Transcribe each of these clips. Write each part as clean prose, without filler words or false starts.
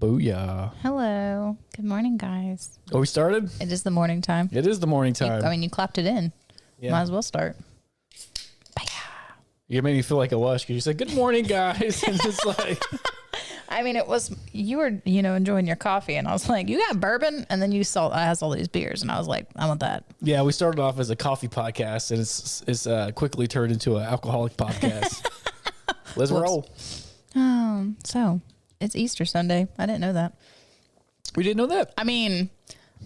Booyah. Hello. Good morning, guys. Oh, we started? It is the morning time. It is the morning time. You clapped it in. Yeah. Might as well start. You made me feel like a lush because you said, good morning, guys. And it's like... I mean, you were, enjoying your coffee. And I was like, you got bourbon? And then you saw I has all these beers. And I was like, I want that. Yeah, we started off as a coffee podcast. And it's quickly turned into an alcoholic podcast. Let's roll. So it's Easter Sunday. I didn't know that. We didn't know that. I mean...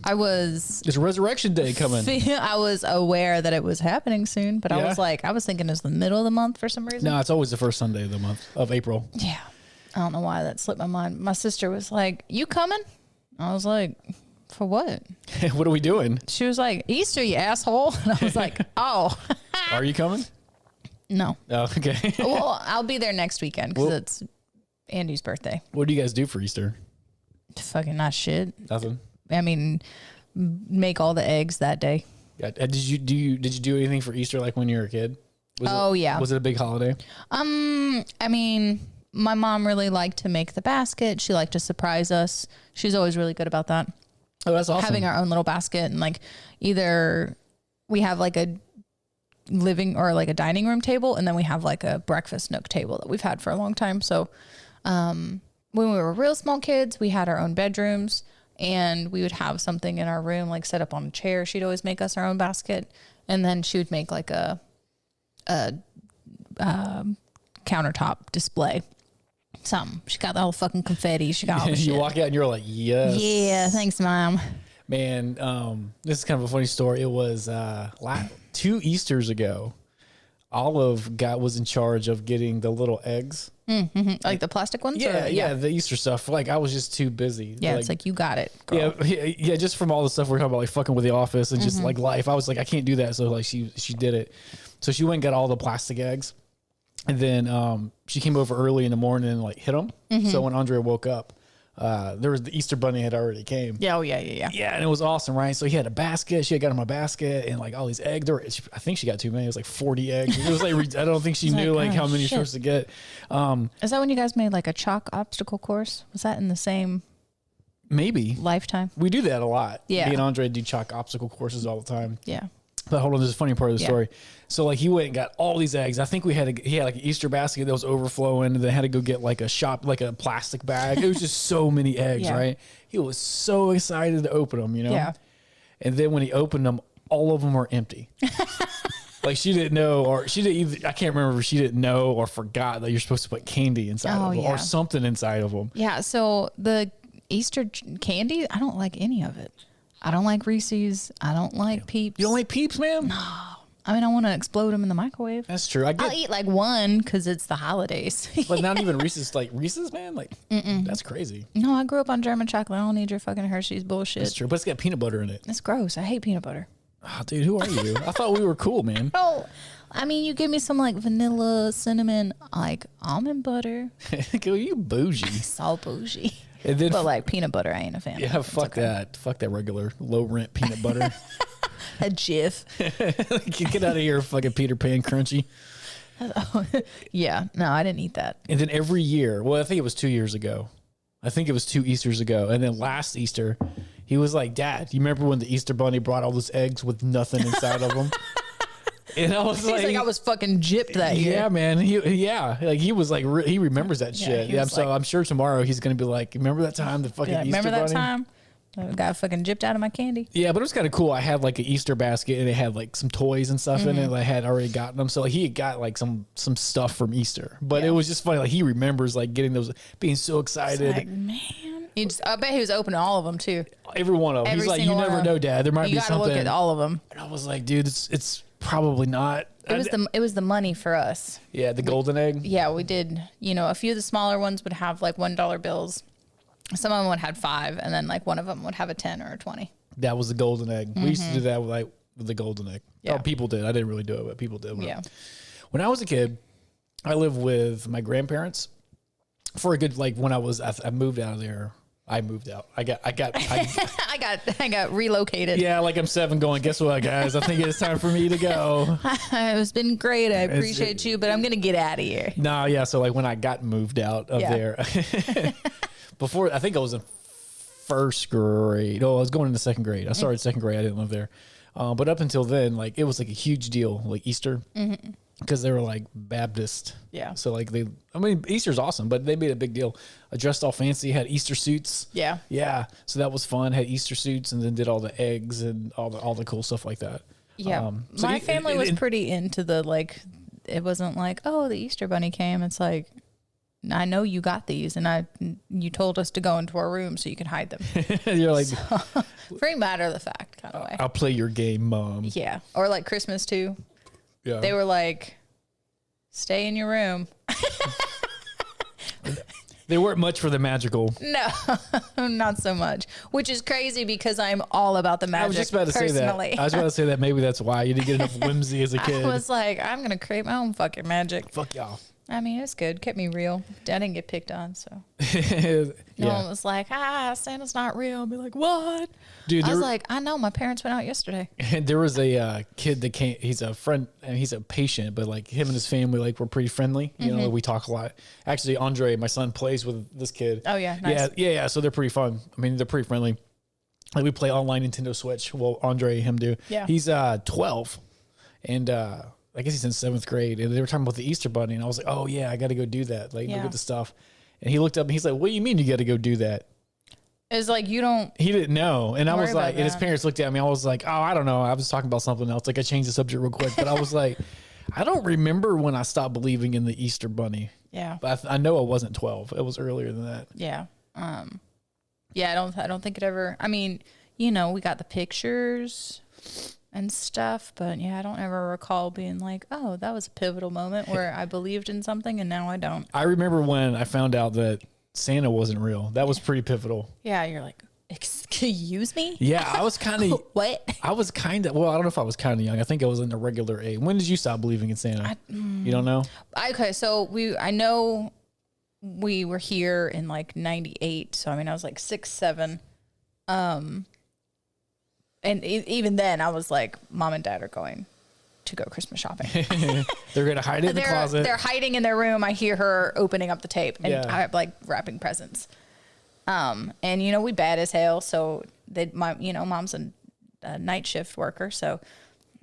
It's Resurrection Day coming. I was aware that it was happening soon, but Yeah. I was thinking it's the middle of the month for some reason. No, it's always the first Sunday of the month of April. Yeah. I don't know why that slipped my mind. My sister was like, you coming? I was like, for what? What are we doing? She was like, Easter, you asshole. And I was like, oh. Are you coming? No. Oh, okay. Well, I'll be there next weekend because it's Andy's birthday. What do you guys do for Easter? Fucking not shit. Nothing. I mean, make all the eggs that day. Yeah. Did you do anything for Easter like when you were a kid? Yeah. Was it a big holiday? I mean, my mom really liked to make the basket. She liked to surprise us. She's always really good about that. Oh, that's awesome. Having our own little basket and like either we have like a living or like a dining room table and then we have like a breakfast nook table that we've had for a long time. So when we were real small kids, we had our own bedrooms and we would have something in our room like set up on a chair. She'd always make us our own basket and then she would make like a countertop display. She got the whole fucking confetti. She got all the You shit. walk out and you're like, yes. Yeah, thanks, Mom. Man, this is kind of a funny story. It was 2 Easters ago. Olive was in charge of getting the little eggs. Mm-hmm. Like the plastic ones? Yeah, the Easter stuff. Like I was just too busy. Yeah, it's like you got it, girl. Yeah, just from all the stuff we're talking about, like fucking with the office and just like life. I was like, I can't do that. So like she did it. So she went and got all the plastic eggs, and then she came over early in the morning and like hit them. So when Andre woke up, there was the Easter bunny had already came. Yeah, yeah. Yeah, and it was awesome, right? So he had a basket. She had got him a basket and like all these eggs. I think she got too many. It was like 40 eggs. It was like I don't think she knew like how many you're supposed to get. Is that when you guys made like a chalk obstacle course? Was that in the same maybe lifetime? We do that a lot. Yeah, me and Andre do chalk obstacle courses all the time. Yeah. But hold on, there's a funny part of the story. So like he went and got all these eggs. I think he had like an Easter basket that was overflowing, and then had to go get like a plastic bag. It was just so many eggs, right? He was so excited to open them, Yeah. And then when he opened them, all of them were empty. Like she didn't know, or she didn't even, I can't remember if she didn't know or forgot that you're supposed to put candy inside of them or something inside of them. Yeah. So the Easter candy, I don't like any of it. I don't like Reese's. I don't like Peeps. You don't like Peeps, man? No. I mean, I want to explode them in the microwave. That's true. I'll eat like one because it's the holidays. But not even Reese's. Like Reese's, man? Like, that's crazy. No, I grew up on German chocolate. I don't need your fucking Hershey's bullshit. That's true. But it's got peanut butter in it. It's gross. I hate peanut butter. Oh, dude, who are you? I thought we were cool, man. Oh, I mean, you give me some like vanilla, cinnamon, like almond butter. You bougie. So bougie. And then, but like peanut butter, I ain't a fan. Yeah, fuck that. Fuck that regular low rent peanut butter. A Jif. Get out of here, fucking Peter Pan crunchy. Yeah, no, I didn't eat that. And then every year, well, I think it was 2 years ago. I think it was 2 Easters ago. And then last Easter, he was like, Dad, you remember when the Easter bunny brought all those eggs with nothing inside of them? And I was like, I was fucking gypped that year. Yeah, man. He was like, he remembers that shit. Yeah, so I'm sure tomorrow he's gonna be like, remember that time the fucking Easter remember that bunny? time? I got fucking gypped out of my candy. Yeah, but it was kind of cool. I had like an Easter basket and it had like some toys and stuff in it. I had already gotten them, so like, he had got like some stuff from Easter. But it was just funny. Like he remembers like getting those, being so excited. Like, man. I bet he was opening all of them too. Every one of them. He's like, you never know, Dad. There might be something. You gotta look at all of them. And I was like, dude, it's probably not. It was the money for us. Yeah, the golden egg. Yeah, we did. A few of the smaller ones would have like $1 bills. Some of them would have 5, and then like one of them would have a 10 or a 20. That was the golden egg. We used to do that with the golden egg. Yeah. Oh, people did. I didn't really do it, but people did. Yeah. When I was a kid, I lived with my grandparents for a good, like when I moved out of there I moved out. I got I got relocated. yeah, like I'm 7 going, guess what, guys? I think it's time for me to go. It's been great. I appreciate you, but I'm going to get out of here. No, yeah. So like when I got moved out of there, before, I think I was in first grade. Oh, I was going into second grade. I started second grade. I didn't live there. But up until then, like it was like a huge deal, like Easter. Because they were like Baptist. Yeah. So like Easter's awesome, but they made a big deal. I dressed all fancy, had Easter suits. Yeah. Yeah. So that was fun. Had Easter suits and then did all the eggs and all the cool stuff like that. Yeah. My family was pretty into the, like, it wasn't like, oh, the Easter bunny came. It's like, I know you got these and you told us to go into our room so you can hide them. You're like, very matter of the fact kind of way. I'll play your game, Mom. Yeah. Or like Christmas too. Yeah. They were like, stay in your room. They weren't much for the magical. No, not so much. Which is crazy because I'm all about the magic. I was just about to say that. I was about to say that maybe that's why you didn't get enough whimsy as a kid. I was like, I'm going to create my own fucking magic. Fuck y'all. I mean, it's good. Kept me real. I didn't get picked on, so. No one was like, Santa's not real. I'd be like, what? Dude, I was like, I know. My parents went out yesterday. And there was a kid that came. He's a friend and he's a patient, but like him and his family like were pretty friendly. You know, we talk a lot. Actually, Andre, my son, plays with this kid. Oh yeah, nice. Yeah. So they're pretty fun. I mean, they're pretty friendly. Like we play online Nintendo Switch. Well, Andre and him do. Yeah. He's 12, and I guess he's in 7th grade. And they were talking about the Easter Bunny, and I was like, oh yeah, I got to go do that. Like look at the stuff. And he looked up and he's like, what do you mean you got to go do that? It's like you don't. He didn't know. And I was like, and his that. parents looked at me. I was like, oh, I don't know. I was talking about something else. Like I changed the subject real quick, but I was like, I don't remember when I stopped believing in the Easter Bunny. Yeah. But I know it wasn't 12. It was earlier than that. Yeah. Yeah. I don't think it ever. I mean, you know, we got the pictures and stuff, but yeah, I don't ever recall being like, oh, that was a pivotal moment where I believed in something and now I don't. I remember when I found out that Santa wasn't real. That was pretty pivotal. Yeah, you're like, excuse me? Yeah, I was kind of. What? I was kind of. Well, I don't know if I was kind of young. I think I was in the regular age. When did you stop believing in Santa? You don't know? Okay, so I know we were here in like 98. So I mean, I was like 6, 7. And even then, I was like, Mom and Dad are going to go Christmas shopping. They're going to hide it in the closet. They're hiding in their room. I hear her opening up the tape and I'm like wrapping presents. And you know, we bad as hell. So Mom's a night shift worker. So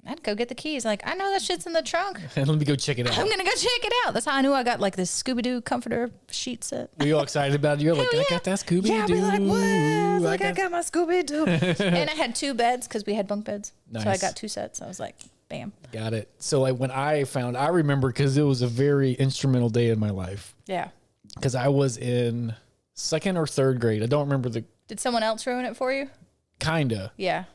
I'd go get the keys. Like, I know that shit's in the trunk. And let me go check it out. I'm going to go check it out. That's how I knew I got like this Scooby-Doo comforter sheet set. Were you all excited about it? You're like, I got that Scooby-Doo. Yeah, I'd be like, what? I got my Scooby-Doo. And I had 2 beds because we had bunk beds. Nice. So I got 2 sets. I was like, bam. Got it. So like when I remember because it was a very instrumental day in my life. Yeah. Because I was in 2nd or 3rd grade. I don't remember Did someone else ruin it for you? Kinda. Yeah.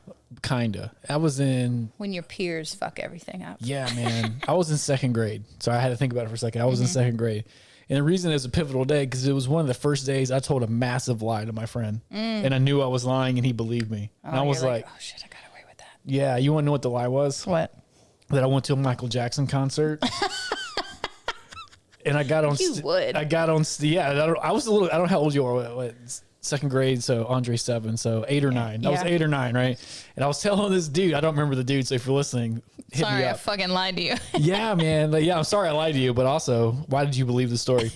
Kinda. I was in. When your peers fuck everything up. Yeah, man. I was in 2nd grade. So I had to think about it for a second. I was in 2nd grade. And the reason it was a pivotal day, because it was one of the first days I told a massive lie to my friend. And I knew I was lying and he believed me. And I was like, oh shit, I got away with that. Yeah. You want to know what the lie was? What? That I went to a Michael Jackson concert. And I got on. You would. I got on. Yeah. I was a little. I don't know how old you are. What, 2nd grade. So Andre's 7. So 8 or 9. I was 8 or 9, right? And I was telling this dude. I don't remember the dude. So if you're listening, hit sorry, me I up. fucking lied to you. Yeah, man. Like, yeah, I'm sorry I lied to you. But also, why did you believe the story?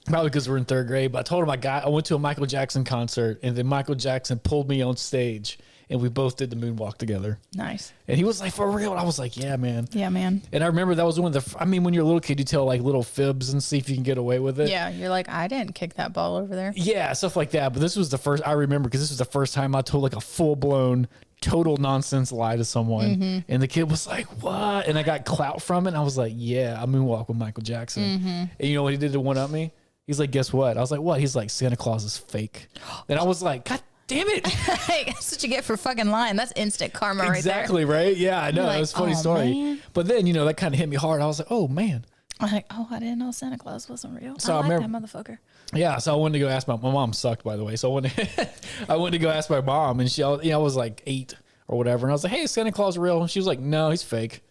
Probably because we're in 3rd grade. But I told him I went to a Michael Jackson concert, and then Michael Jackson pulled me on stage. And we both did the moonwalk together. Nice. And he was like, for real? And I was like, yeah, man. Yeah, man. And I remember that was one of the, I mean, when you're a little kid, you tell like little fibs and see if you can get away with it. Yeah, you're like, I didn't kick that ball over there. Yeah, stuff like that. But this was the first, I remember, because this was the first time I told like a full-blown, total nonsense lie to someone. And the kid was like, what? And I got clout from it. And I was like, yeah, I moonwalk with Michael Jackson. And you know what he did to one-up me? He's like, guess what? I was like, what? He's like, Santa Claus is fake. And I was like, God damn it. That's what you get for fucking lying. That's instant karma right there. Exactly, right? Yeah, I know. Like, it was a funny story. Man. But then, you know, that kind of hit me hard. I was like, oh, man. I'm like, oh, I didn't know Santa Claus wasn't real. So I like remember, that motherfucker. Yeah, so I wanted to go ask my mom sucked, by the way. So I went to go ask my mom, and she, you know, I was like 8 or whatever. And I was like, hey, is Santa Claus real? And she was like, no, he's fake.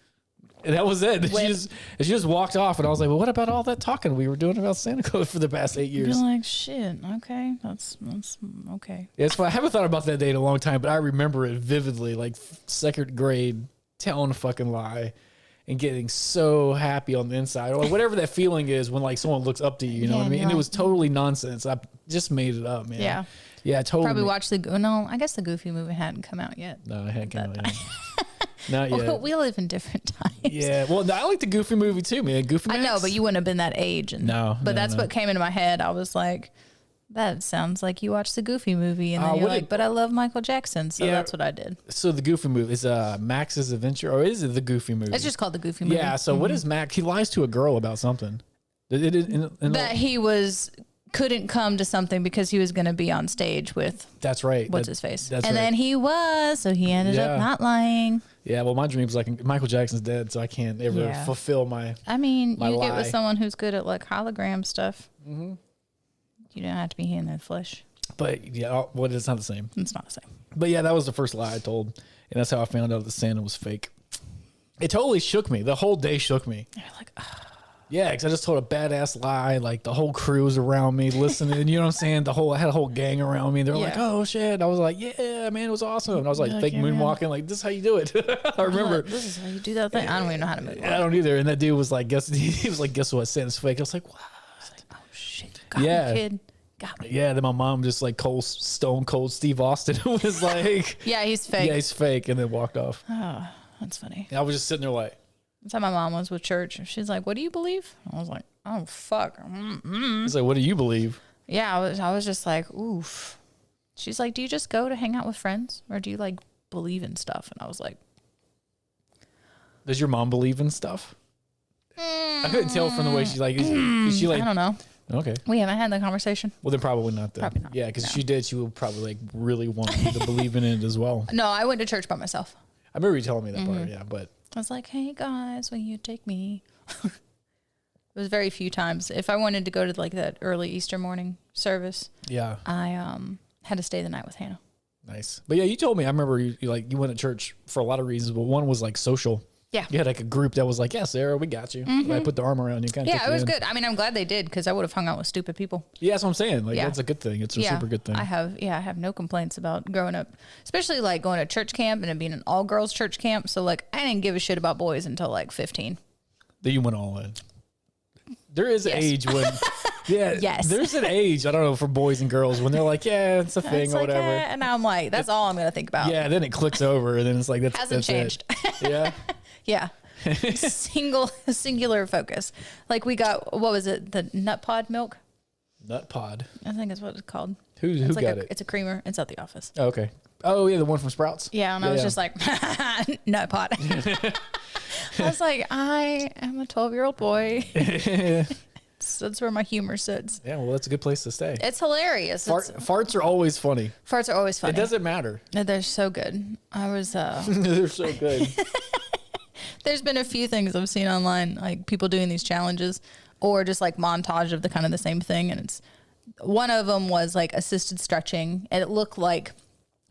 And that was it. She just walked off, and I was like, well, what about all that talking we were doing about Santa Claus for the past 8 years? You're like, shit, okay, that's okay. Yeah, it's funny. I haven't thought about that day in a long time, but I remember it vividly, like second grade, telling a fucking lie and getting so happy on the inside, or whatever that feeling is when like someone looks up to you, you know what I mean? And it was totally nonsense. I just made it up, man. Yeah. Yeah, totally. Probably watched no, I guess the Goofy movie hadn't come out yet. No, it hadn't come out yet. Not yet. Well, we live in different times. Yeah, well, I like the Goofy movie too, man. Goofy Max. I know, but you wouldn't have been that age. But that's what came into my head. I was like, that sounds like you watched the Goofy movie. And then you're like, but I love Michael Jackson. So that's what I did. So the Goofy movie is Max's Adventure, or is it the Goofy movie? It's just called the Goofy movie. Yeah, so what is Max? He lies to a girl about something. That he couldn't come to something because he was going to be on stage with. That's right. What's his face? That's and right. then he was, so he ended up not lying. Yeah, well, my dream's like Michael Jackson's dead, so I can't ever fulfill my. I mean, my you lie. get with someone who's good at like hologram stuff. Mm-hmm. You don't have to be in the flesh. But yeah, well, it's not the same. It's not the same. But yeah, that was the first lie I told, and that's how I found out that Santa was fake. It totally shook me. The whole day shook me. You're like, yeah, because I just told a badass lie. Like the whole crew was around me listening. You know what I'm saying? I had a whole gang around me. They're like, "Oh shit!" I was like, "Yeah, man, it was awesome." And I was like, fake moonwalking. Like, this is how you do it. I remember. This is how you do that thing. I don't even know how to move. I don't either. And that dude was like, he was like, "Guess what? Santa's fake." I was like, "What?" Oh shit! Got me, kid. Got me. Yeah. Then my mom just like stone cold Steve Austin was like, "Yeah, he's fake." Yeah, he's fake, and then walked off. Oh, that's funny. And I was just sitting there like. That's how my mom was with church. She's like, "What do you believe?" I was like, "Oh fuck." He's like, "What do you believe?" Yeah, I was just like, "Oof." She's like, "Do you just go to hang out with friends, or do you like believe in stuff?" And I was like, "Does your mom believe in stuff?" I couldn't tell from the way she's like. Is she like? I don't know. Okay. We haven't had that conversation. Well, then probably not. Then. Probably not. Yeah, because if she did, she would probably like really want you to believe in it as well. No, I went to church by myself. I remember you telling me that part. Yeah, but. I was like, "Hey guys, will you take me?" It was very few times. If I wanted to go to like that early Easter morning service, Yeah, I had to stay the night with Hannah. Nice. But yeah, you told me. I remember you you went to church for a lot of reasons, but one was like social. Yeah. You had like a group that was like, "Yeah, Sarah, we got you." And I put the arm around you. Kind of. Yeah, it was good. I mean, I'm glad they did because I would have hung out with stupid people. Yeah, that's what I'm saying. Like that's a good thing. It's a super good thing. I have no complaints about growing up, especially like going to church camp and it being an all girls church camp. So like I didn't give a shit about boys until like 15. Then you went all in. There is an age when, there's an age, I don't know, for boys and girls when they're like, yeah, it's a thing It's or like, whatever. and I'm like, that's all I'm going to think about. Yeah, then it clicks over and then it's like, Hasn't changed. Yeah. Yeah. Singular focus. Like we got, what was it? The nut pod milk? Nut pod. I think that's what it's called. Who It's like got it? It's a creamer. It's at the office. Oh, okay. Oh, yeah, the one from Sprouts. Yeah, and I was just like, nut pod. I was like, I am a 12-year-old boy. That's where my humor sits. Yeah, well, that's a good place to stay. It's hilarious. Farts are always funny. Farts are always funny. It doesn't matter. They're so good. I was They're so good. There's been a few things I've seen online, like people doing these challenges or just like montage of the kind of the same thing. And it's one of them was like assisted stretching. And it looked like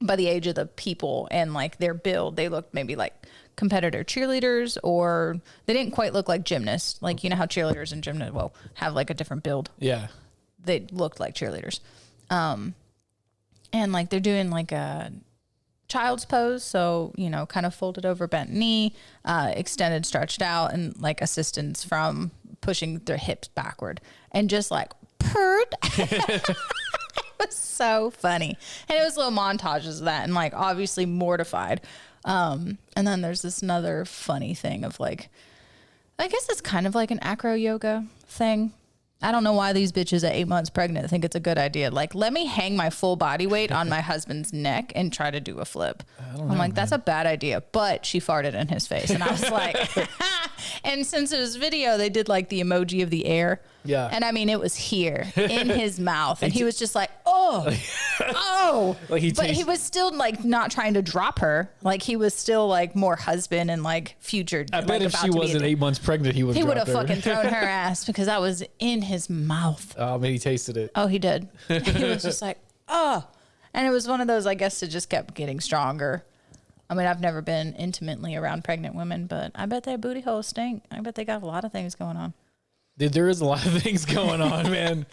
by the age of the people and like their build, they looked maybe like competitor cheerleaders, or they didn't quite look like gymnasts. Like, you know how cheerleaders and gymnasts will have like a different build. Yeah. They looked like cheerleaders. And like they're doing like a child's pose, so you know, kind of folded over, bent knee, extended, stretched out, and like assistance from pushing their hips backward, and just like purred. It was so funny, and it was little montages of that, and like obviously mortified. And then there's this another funny thing of like, I guess it's kind of like an acro yoga thing. I don't know why these bitches at 8 months pregnant think it's a good idea. Like, let me hang my full body weight on my husband's neck and try to do a flip. I'm like, that's a bad idea. But she farted in his face. And I was like, and since it was video, they did like the emoji of the air. Yeah. And I mean, it was here in his mouth. And he was just like, oh. Like he was still like not trying to drop her. Like he was still like more husband and like future. I bet if she wasn't 8 months pregnant, he would have fucking thrown her ass because I was in his mouth. Oh, man, he tasted it. Oh, he did. He was just like, oh. And it was one of those, I guess, it just kept getting stronger. I mean, I've never been intimately around pregnant women, but I bet their booty holes stink. I bet they got a lot of things going on. Dude, there is a lot of things going on, man.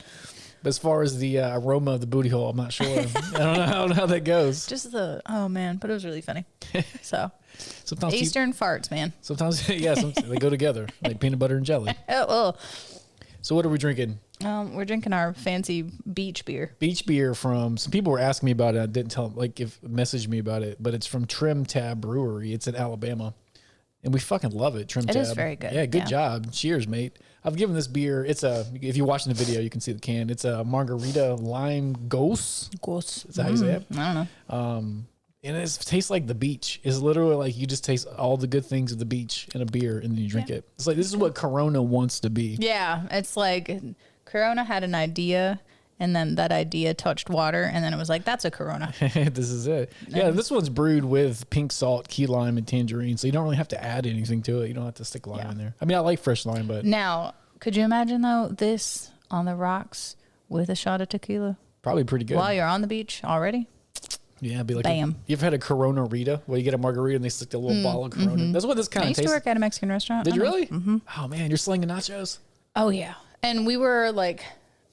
But as far as the aroma of the booty hole, I'm not sure. I don't know how that goes. Just oh man, but it was really funny. So Sometimes Eastern farts, man. Sometimes, yeah, they go together like peanut butter and jelly. Oh. So what are we drinking? We're drinking our fancy beach beer. Beach beer from, some people were asking me about it. I didn't tell them, like, if messaged me about it, but it's from Trim Tab Brewery. It's in Alabama. And we fucking love it, Trim Tab. It is very good. Yeah, good job. Cheers, mate. I've given this beer, if you're watching the video, you can see the can. It's a margarita lime gose. Gose. Is that how you say it? I don't know. And it tastes like the beach. It's literally like you just taste all the good things of the beach in a beer and then you drink it. It's like, this is what Corona wants to be. Yeah, it's like Corona had an idea and then that idea touched water and then it was like, that's a Corona. This is it. Yeah, this one's brewed with pink salt, key lime, and tangerine. So you don't really have to add anything to it. You don't have to stick lime in there. I mean, I like fresh lime, but. Now, could you imagine though, this on the rocks with a shot of tequila? Probably pretty good. While you're on the beach already? Yeah, it'd be like, bam. You ever had a Corona Rita where you get a margarita and they stick a little bottle of Corona? That's what this kind I of used tastes. to work at a Mexican restaurant. Did you really? Mm-hmm. Oh man, you're slinging nachos? Oh yeah. And we were like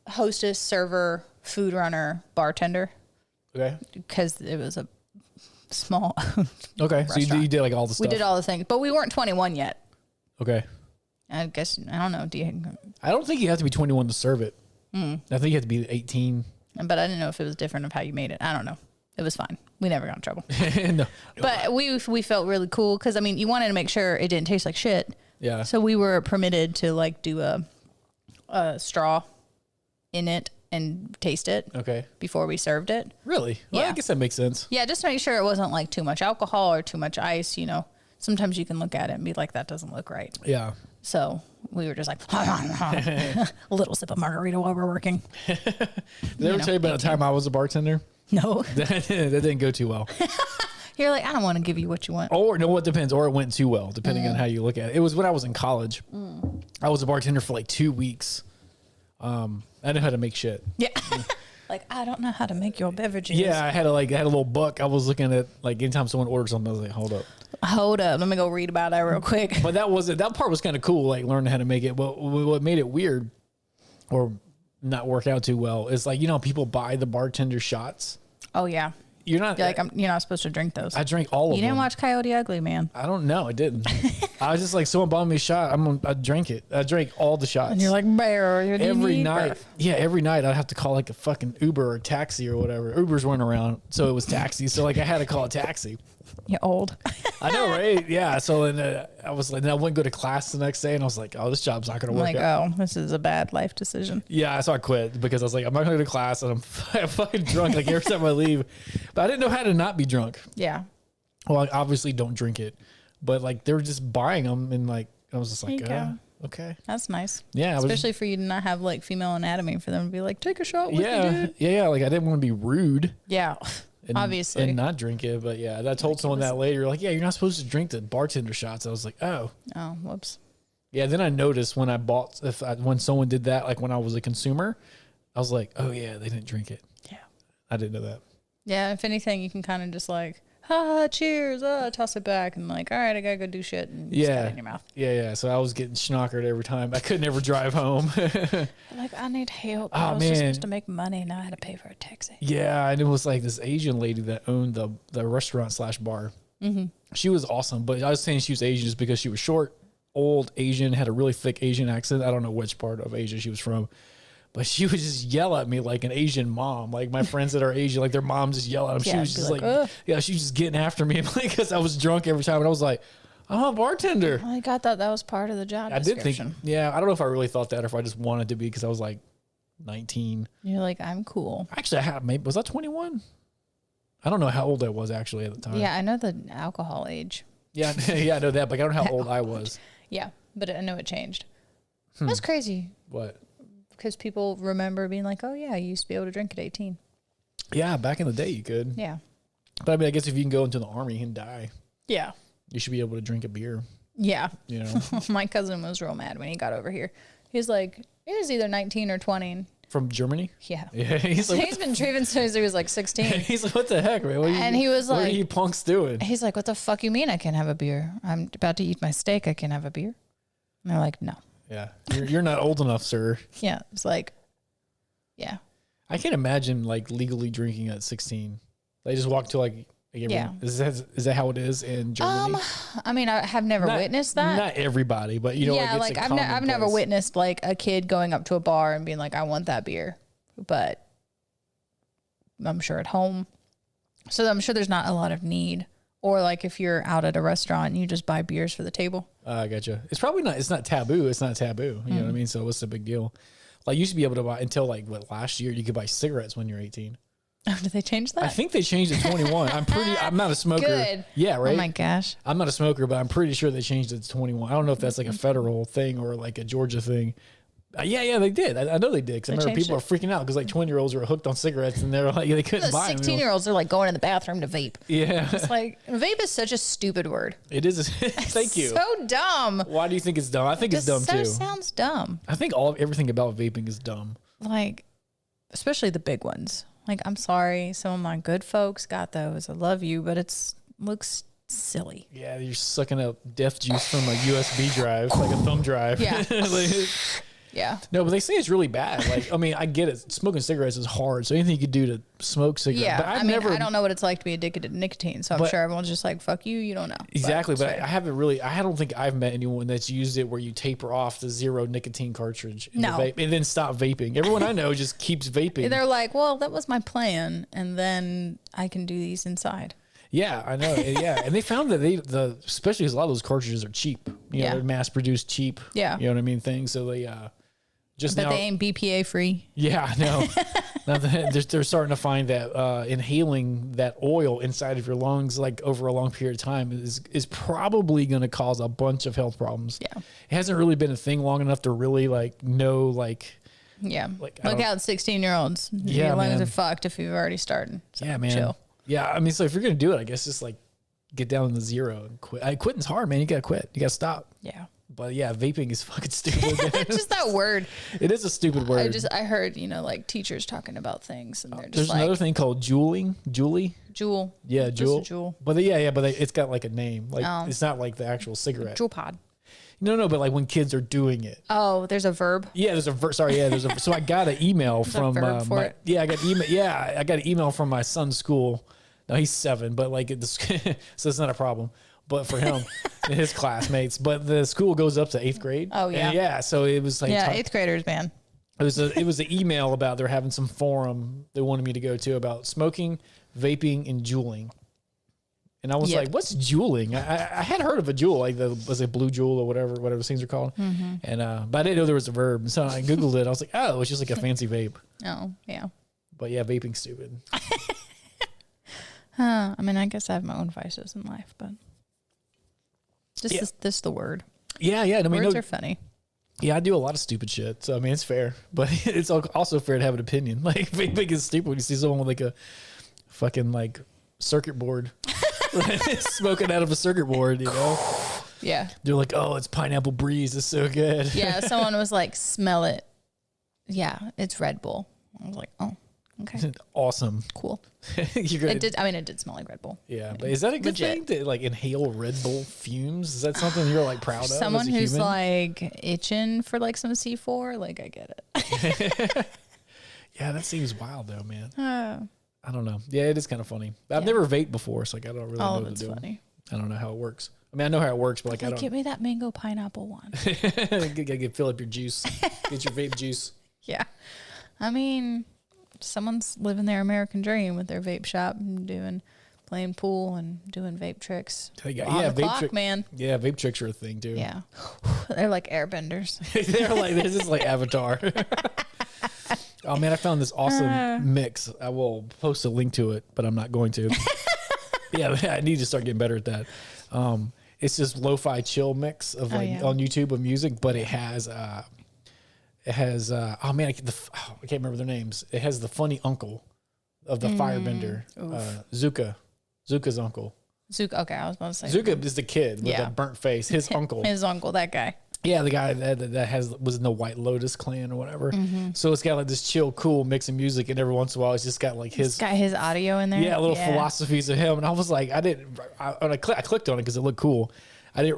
hostess, server, food runner, bartender. Okay. Because it was a small Okay. So you did like all the stuff. We did all the things, but we weren't 21 yet. Okay. I guess, I don't know. I don't think you have to be 21 to serve it. I think you have to be 18. But I didn't know if it was different of how you made it. I don't know. It was fine. We never got in trouble. No. But we felt really cool because, I mean, you wanted to make sure it didn't taste like shit. Yeah. So we were permitted to like do a straw in it and taste it. Okay. Before we served it. Really? Well, Yeah. I guess that makes sense. Yeah, just to make sure it wasn't like too much alcohol or too much ice, you know. Sometimes you can look at it and be like, that doesn't look right. Yeah. So we were just like, a little sip of margarita while we're working. Did I ever tell you about a time I was a bartender? No. That didn't go too well. You're like, I don't want to give you what you want. Or no, it depends. Or it went too well, depending on how you look at it. It was when I was in college. I was a bartender for like 2 weeks. I knew how to make shit. Yeah. Like, I don't know how to make your beverages. Yeah, I had a little book. I was looking at, like, anytime someone ordered something, I was like, hold up. Let me go read about that real quick. But that part was kind of cool, like learning how to make it. But what made it weird or not work out too well is, like, you know, people buy the bartender shots. Oh yeah. You're not you're not supposed to drink those. I drank all of them. You didn't watch Coyote Ugly, man. I don't know. I didn't. I was just like, someone bought me a shot. I drank it. I drank all the shots. And you're like, bear. Every night. Yeah, every night I'd have to call like a fucking Uber or taxi or whatever. Ubers weren't around, so it was taxi. So like I had to call a taxi. You're old. I know, right? Yeah. So then I was like, then I wouldn't go to class the next day, and I was like, oh, this job's not going to work out. Oh, this is a bad life decision. Yeah, so I quit because I was like, I'm not going to go to class, and I'm fucking drunk like every time I leave. But I didn't know how to not be drunk. Yeah. Well, I obviously don't drink it, but like they were just buying them, and like I was just like, okay, that's nice. Yeah, especially for you to not have like female anatomy for them to be like, take a shot with me, dude. Yeah. Like I didn't want to be rude. Yeah. Obviously. And not drink it. But yeah, I told someone that later. Like, yeah, you're not supposed to drink the bartender shots. I was like, oh. Oh, whoops. Yeah, then I noticed when when someone did that, like when I was a consumer, I was like, oh yeah, they didn't drink it. Yeah. I didn't know that. Yeah, if anything, you can kind of just like, cheers, toss it back, and like, all right, I gotta go do shit, and just got it in your mouth. Yeah. So I was getting schnockered every time. I could never drive home. Like, I need help. I was just supposed to make money, now I had to pay for a taxi. Yeah, and it was like this Asian lady that owned the restaurant / bar. Mm-hmm. She was awesome, but I was saying she was Asian just because she was short, old Asian, had a really thick Asian accent. I don't know which part of Asia she was from. But she would just yell at me like an Asian mom. Like my friends that are Asian, like their moms just yell at them. She was just like, she was just getting after me because I was drunk every time. And I was like, I'm a bartender. Like, I thought that was part of the job description. I did think, I don't know if I really thought that or if I just wanted to be because I was like 19. You're like, I'm cool. Actually, was I 21? I don't know how old I was actually at the time. Yeah, I know the alcohol age. Yeah, I know that, but I don't know how old I was. Yeah, but I know it changed. That's crazy. What? Because people remember being like, oh, yeah, you used to be able to drink at 18. Yeah, back in the day you could. Yeah. But I mean, I guess if you can go into the army and die. Yeah. You should be able to drink a beer. Yeah. You know? My cousin was real mad when he got over here. He was like, it was either 19 or 20. From Germany? Yeah. He's like, He's been drinking since he was like 16. he's like, what the heck, man? And he was what like, are you punks doing? he's like, what the fuck you mean I can't have a beer? I'm about to eat my steak. I can't have a beer. And they're like, no. Yeah. You're not old enough, sir. Yeah. It's like, yeah. I can't imagine like legally drinking at 16. They just walk to like Yeah. Is that how it is in Germany? I mean, I have never witnessed that. Not everybody, but you know, yeah, like, it's I've never witnessed like a kid going up to a bar and being like, I want that beer. But I'm sure at home. So I'm sure there's not a lot of need. Or like if you're out at a restaurant and you just buy beers for the table. I gotcha. It's probably not, it's not taboo. It's not taboo. You know what I mean? So what's the big deal? Like you used to be able to buy until like last year, you could buy cigarettes when you're 18. Oh, did they change that? I think they changed it to 21. I'm not a smoker. Good. Yeah, right. Oh my gosh. I'm not a smoker, but I'm pretty sure they changed it to 21. I don't know if that's like a federal thing or like a Georgia thing. Yeah, they did. I know they did. Because I remember people are freaking out because like 20-year-olds were hooked on cigarettes and they're like, they couldn't buy them. 16-year-olds are like going in the bathroom to vape. Yeah. It's like, vape is such a stupid word. It is. Thank you. So dumb. Why do you think it's dumb? I think it's dumb too. Sounds dumb. I think everything about vaping is dumb. Like, especially the big ones. Like, I'm sorry, some of my good folks got those. I love you, but looks silly. Yeah, you're sucking up death juice from a USB drive, like a thumb drive. Yeah. Like, yeah. no, but they say it's really bad. Like, I mean, I get it. Smoking cigarettes is hard. So anything you could do to smoke cigarettes. Yeah. But I don't know what it's like to be addicted to nicotine. So I'm sure everyone's just like, fuck you. You don't know. Exactly. But I haven't really, I don't think I've met anyone that's used it where you taper off the zero nicotine cartridge in the vape and then stop vaping. Everyone I know just keeps vaping. They're like, well, that was my plan. And then I can do these inside. Yeah, I know. Yeah. And they found that especially because a lot of those cartridges are cheap. You know, they're mass produced cheap. Yeah. You know what I mean? Things. So they, But they ain't BPA free. Yeah, no. They're starting to find that inhaling that oil inside of your lungs, like over a long period of time, is probably going to cause a bunch of health problems. Yeah, it hasn't really been a thing long enough to really like know like. Yeah, like look out, 16-year-olds. Yeah, your lungs are fucked if you've already started. So yeah, man. Chill. Yeah, I mean, so if you're gonna do it, I guess just like get down to zero and quit. Quitting's hard, man. You gotta quit. You gotta stop. Yeah. But yeah, vaping is fucking stupid. Just that word. It is a stupid word. I heard, like teachers talking about things and they're just There's another thing called juuling. Juul. Yeah, Juul. Juul. But it's got like a name. Like it's not like the actual cigarette. Juul pod. No, but like when kids are doing it. Oh, there's a verb. Yeah, there's a verb. Sorry, yeah, there's a. So I got an email from I got an email from my son's school. No, he's 7, but like so it's not a problem. But for him, his classmates. But the school goes up to 8th grade. Oh yeah, and yeah. So it was like 8th graders, man. It was an email about they're having some forum they wanted me to go to about smoking, vaping, and juuling. And I was like, "What's juuling?" I had heard of a Juul, like was it Blue Juul or whatever those things are called. Mm-hmm. And but I didn't know there was a verb. So I googled it. I was like, "Oh, it's just like a fancy vape." Oh yeah. But yeah, vaping's stupid. I mean, I guess I have my own vices in life, but this is the word. Yeah. I mean, words are funny. Yeah, I do a lot of stupid shit. So I mean, it's fair, but it's also fair to have an opinion. Like vaping is stupid when you see someone with like a fucking like circuit board. Smoking out of a circuit board, Yeah. They're like, oh, it's pineapple breeze. It's so good. Yeah. Someone was like, smell it. Yeah. It's Red Bull. I was like, oh, okay. Awesome. Cool. It did smell like Red Bull. Yeah. But is that a good thing to like inhale Red Bull fumes? Is that something you're like proud of? Someone who's like itching for like some C4, like I get it. Yeah. That seems wild though, man. I don't know. Yeah, it is kind of funny. I've never vaped before, so like I don't really know what to do. Funny. I don't know how it works. I mean, I know how it works, but like I don't. Give me that mango pineapple one. Fill up your juice. Get your vape juice. Yeah, I mean, someone's living their American dream with their vape shop and playing pool and doing vape tricks. Vape man. Yeah, vape tricks are a thing too. Yeah, they're like airbenders. This is like Avatar. Oh man, I found this awesome mix. I will post a link to it, but I'm not going to. Yeah, I need to start getting better at that. It's this lo-fi chill mix of on YouTube of music, but it has oh man, I can't remember their names. It has the funny uncle of the firebender, Zuka's uncle. Zuka, okay, I was about to say Zuka is the kid with the burnt face. His uncle, that guy. Yeah, the guy that was in the White Lotus clan or whatever. So it's got like this chill, cool mix of music, and every once in a while, it's just got like It's got his audio in there. yeah, little philosophies of him. And I was like, I clicked on it because it looked cool. I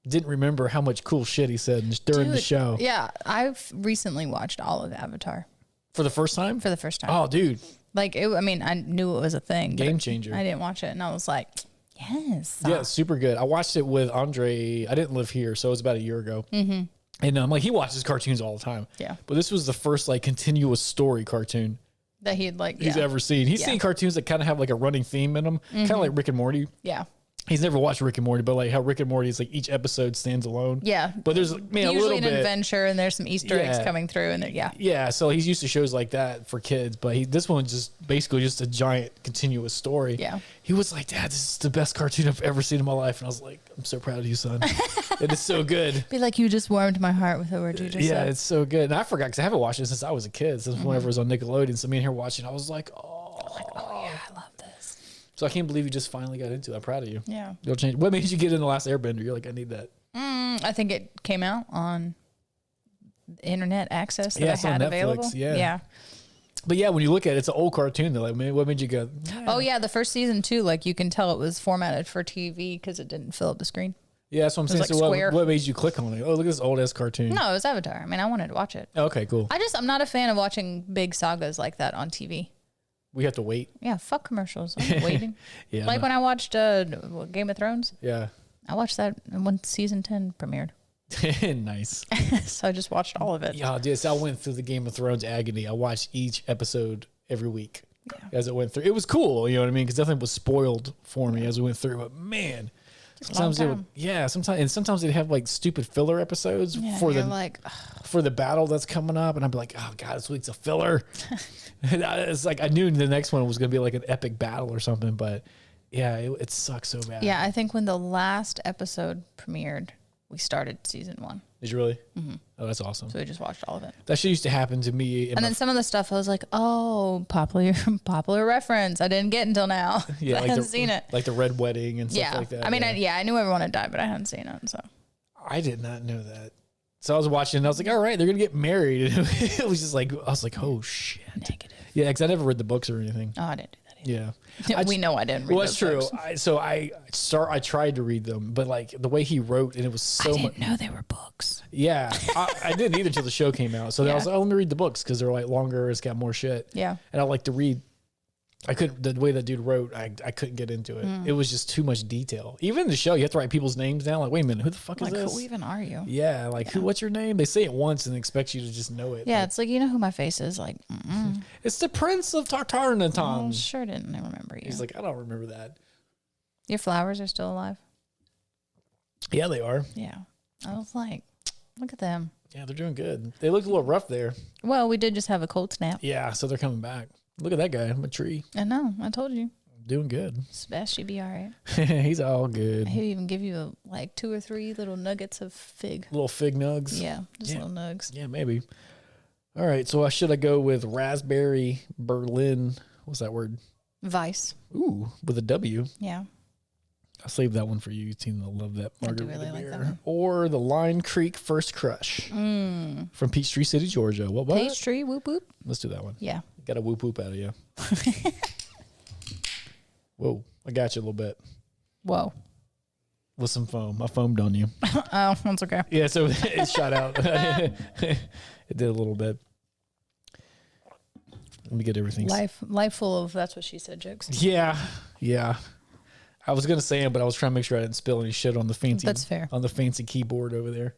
didn't remember how much cool shit he said during the show. Yeah, I've recently watched all of Avatar For the first time? for the first time. Oh, dude. Like, I mean, I knew it was a thing. Game changer. I didn't watch it, and I was like, yes. Yeah, it's super good. I watched it with Andre. I didn't live here, so it was about a year ago. Mm-hmm. And like he watches cartoons all the time. Yeah. But this was the first like continuous story cartoon That he'd he's ever seen. He's seen cartoons that kind of have like a running theme in them, kind of like Rick and Morty. Yeah. He's never watched Rick and Morty, but like how Rick and Morty is like each episode stands alone. Yeah. But there's a Usually little an bit adventure, and there's some Easter eggs coming through, and Yeah, so he's used to shows like that for kids, but this one's just basically just a giant continuous story. Yeah. He was like, Dad, this is the best cartoon I've ever seen in my life. And I was like, I'm so proud of you, son. It is so good. Be like, you just warmed my heart with the word you just said. It's so good. And I forgot because I haven't watched it since I was a kid, since whenever it was on Nickelodeon. So me and her watching, I was like, oh yeah, I love this. So I can't believe you just finally got into it. I'm proud of you. Yeah. You'll change. What made you get in The Last Airbender? You're like, I need that. I think it came out on internet access that Yeah, I it's on had Netflix, available. yeah. But yeah, when you look at it, it's an old cartoon though. Like, what made you go? Oh yeah, the first season too. Like you can tell it was formatted for TV because it didn't fill up the screen. Yeah, that's what I'm saying. like So what made you click on it? Oh, look at this old ass cartoon. No, it was Avatar. I mean, I wanted to watch it. Okay, cool. I'm not a fan of watching big sagas like that on TV. We have to wait. Yeah, fuck commercials. I'm waiting. Yeah. Like when I watched Game of Thrones. Yeah. I watched that when season 10 premiered. Nice. So I just watched all of it. Yeah, dude. So I went through the Game of Thrones agony. I watched each episode every week as it went through. It was cool, you know what I mean? Because nothing was spoiled for me as we went through. But man, sometimes they would, sometimes they'd have like stupid filler episodes for the battle that's coming up, and I'd be like, oh god, this week's a filler. It's like I knew the next one was going to be like an epic battle or something, but yeah, it sucks so bad. Yeah, I think when the last episode premiered, we started season 1. Did you really? Mm-hmm. Oh, that's awesome. So we just watched all of it. That shit used to happen to me. And then some of the stuff I was like, oh, popular reference. I didn't get until now. Yeah, I hadn't seen it. Like the Red Wedding and stuff like that. I mean, I knew everyone had died, but I hadn't seen it. So I did not know that. So I was watching and I was like, all right, they're going to get married. And it was just like, I was like, oh shit. Negative. Yeah, because I never read the books or anything. Oh, I didn't do that either. Yeah. We know I didn't read that's true. I tried to read them, but like the way he wrote, and it was so much. I didn't know they were books. Yeah, I didn't either until the show came out. So I was like, oh, let me read the books because they're like longer. It's got more shit. Yeah. And I like to read. I couldn't, the way that dude wrote, I couldn't get into it. It was just too much detail. Even in the show, you have to write people's names down. Like, wait a minute, who the fuck is this? Who even are you? Yeah, like what's your name? They say it once and expect you to just know it. Yeah, like, it's like, you know who my face is? Like, it's the Prince of Tartarinatan. I sure didn't remember you. He's like, I don't remember that. Your flowers are still alive? Yeah, they are. Yeah. I was like, look at them. Yeah, they're doing good. They looked a little rough there. Well, we did just have a cold snap. Yeah, so they're coming back. Look at that guy. I'm a tree. I know. I told you. Doing good. Sebastian should be all right. He's all good. He'll even give you like 2 or 3 little nuggets of fig. Little fig nugs. Yeah, just little nugs. Yeah, maybe. All right, so should I go with raspberry Berlin? What's that word? Vice. Ooh, with a W. Yeah. I'll save that one for you. You seem to love that margarita really like beer. that one. Or the Line Creek First Crush from Peachtree City, Georgia. What? Peachtree, whoop whoop. Let's do that one. Yeah. Got a whoop whoop out of you. Whoa, I got you a little bit. Whoa. With some foam. I foamed on you. Oh, that's okay. Yeah, so it shot out. It did a little bit. Let me get everything. Life full of that's what she said jokes. Yeah. I was gonna say it, but I was trying to make sure I didn't spill any shit on the fancy. That's fair. On the fancy keyboard over there.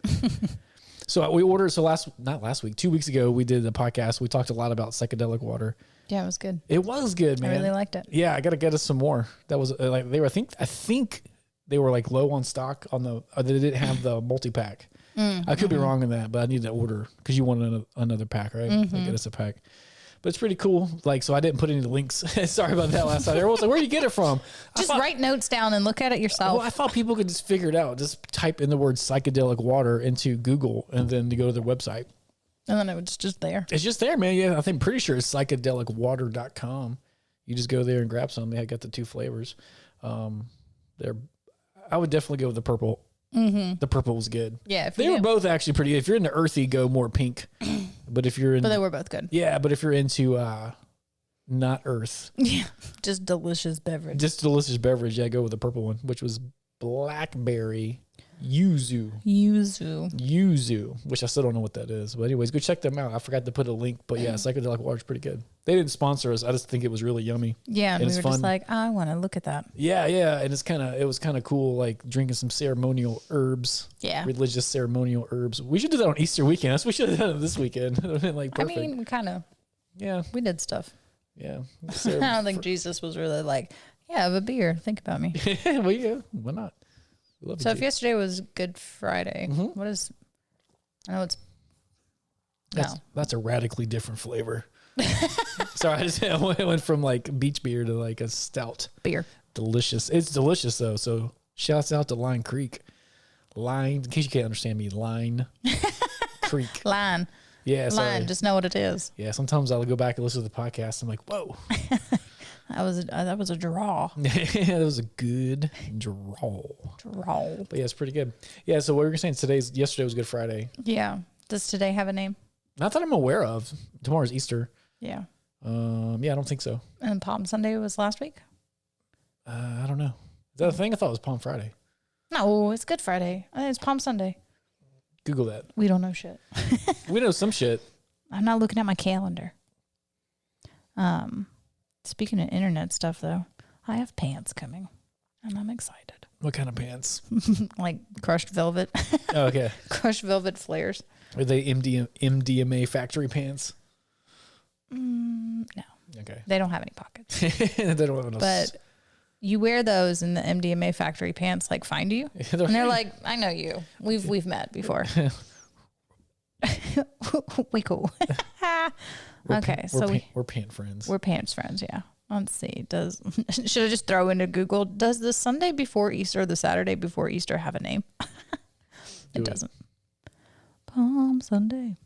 So we ordered. So not last week, 2 weeks ago, we did a podcast. We talked a lot about psychedelic water. Yeah, it was good. It was good, man. I really liked it. Yeah, I gotta get us some more. That was like they were. I think they were like low on stock on the. They didn't have the multi pack. I could be wrong in that, but I need to order because you wanted another pack, right? Like, get us a pack. But it's pretty cool. Like, so I didn't put any links. Sorry about that last time. Everyone's like, where do you get it from? Just write notes down and look at it yourself. Well, I thought people could just figure it out. Just type in the word psychedelic water into Google and then you go to their website. And then it was just there. It's just there, man. Yeah, I'm pretty sure it's psychedelicwater.com. You just go there and grab some. They got the 2 flavors. I would definitely go with the purple The purple was good. Yeah, They were both actually pretty good. If you're into earthy, go more pink. But if you're in, but they were both good. yeah, but if you're into not earth, Yeah, just delicious beverage. just delicious beverage, yeah, go with the purple one, which was blackberry yuzu, which I still don't know what that is. But anyways, go check them out. I forgot to put a link, but yeah, psychedelic water is pretty good. They didn't sponsor us. I just think it was really yummy. Yeah, and we it's were fun. just like, I want to look at that. Yeah, and it was kind of cool, like drinking some ceremonial herbs. Yeah. Religious ceremonial herbs. We should do that on Easter weekend. That's what we should have done it this weekend. It would have been like perfect. I mean, we kind of, yeah, we did stuff. yeah. I don't think Jesus was really like, yeah, have a beer. Think about me. Well, yeah, why not? We love So you, if yesterday was Good Friday, what is, I know it's, that's a radically different flavor. Sorry, I went from like beach beer to like a stout. beer. Delicious. It's delicious though. So shouts out to Line Creek. In case you can't understand me, Line Creek. Line. Yeah, sorry. Line, just know what it is. Yeah, sometimes I'll go back and listen to the podcast. I'm like, whoa. That was a draw. That was a good draw. But yeah, it's pretty good. Yeah, so what were you saying? Yesterday was Good Friday. Yeah. Does today have a name? Not that I'm aware of. Tomorrow's Easter. Yeah. Yeah, I don't think so. And Palm Sunday was last week? I don't know. Is that a thing? I thought it was Palm Friday. No, it's Good Friday. It's Palm Sunday. Google that. We don't know shit. We know some shit. I'm not looking at my calendar. Speaking of internet stuff, though, I have pants coming, and I'm excited. What kind of pants? Like crushed velvet. Oh, okay. Crushed velvet flares. Are they MDMA factory pants? No. Okay. They don't have any pockets. They don't have enough. But you wear those and the MDMA factory pants like find you. And they're like, I know you. We've met before. We cool. Okay, we're pant friends. We're pants friends, yeah. Let's see. Should I just throw into Google, does the Sunday before Easter or the Saturday before Easter have a name? It doesn't. Palm Sunday.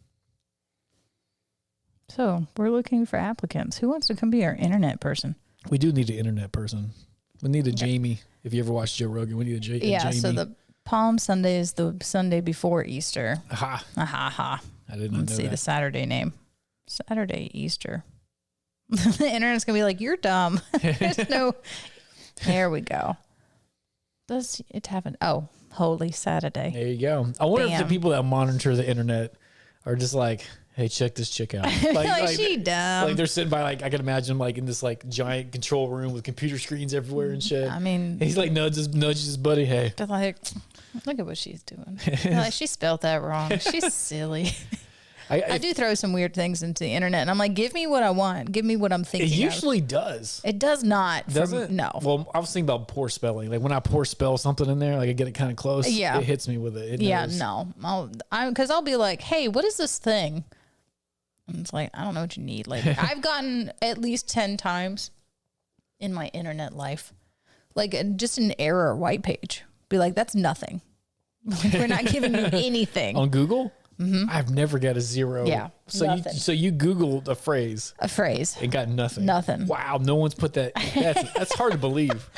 So we're looking for applicants. Who wants to come be our internet person? We do need an internet person. We need a Jamie. If you ever watched Joe Rogan, we need a Jamie. Yeah, so the Palm Sunday is the Sunday before Easter. Aha. Aha. I didn't know Let's see that. the Saturday name. Saturday Easter. The internet's going to be like, you're dumb. There's no. There we go. Does it have an. Oh, Holy Saturday. There you go. I wonder if the people that monitor the internet are just like, hey, check this chick out. Like she dumb. Like they're sitting by, like, I can imagine like in this like giant control room with computer screens everywhere and shit. I mean, he's like nudges his buddy. Hey, they're like, look at what she's doing. Like, she spelled that wrong. She's silly. I do throw some weird things into the internet, and I'm like, give me what I want. Give me what I'm thinking. It usually does. It does not. Does it? No. Well, I was thinking about poor spelling. Like when I poor spell something in there, like I get it kind of close. Yeah. It hits me with it. No. Because I'll be like, hey, what is this thing? And it's like, I don't know what you need. Like I've gotten at least 10 times in my internet life, like just an error white page. Be like, that's nothing. We're not giving you anything. On Google? Mm-hmm. I've never got a zero. Yeah. So you Googled a phrase. And got nothing. Nothing. Wow. No one's put that. That's hard to believe.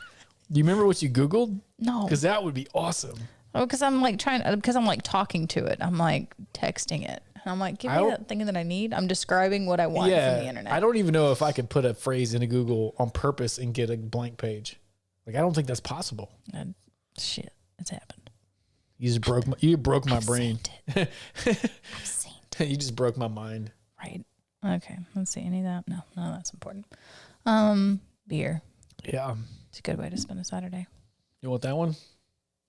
Do you remember what you Googled? No. Because that would be awesome. Oh, because I'm like talking to it. I'm like texting it. And I'm like, give me that thing that I need. I'm describing what I want from the internet. I don't even know if I could put a phrase into Google on purpose and get a blank page. Like, I don't think that's possible. And shit, it's happened. You broke my brain. I've seen it. You just broke my mind. Right. Okay. Let's see. Any of that? No, that's important. Beer. Yeah. It's a good way to spend a Saturday. You want that one?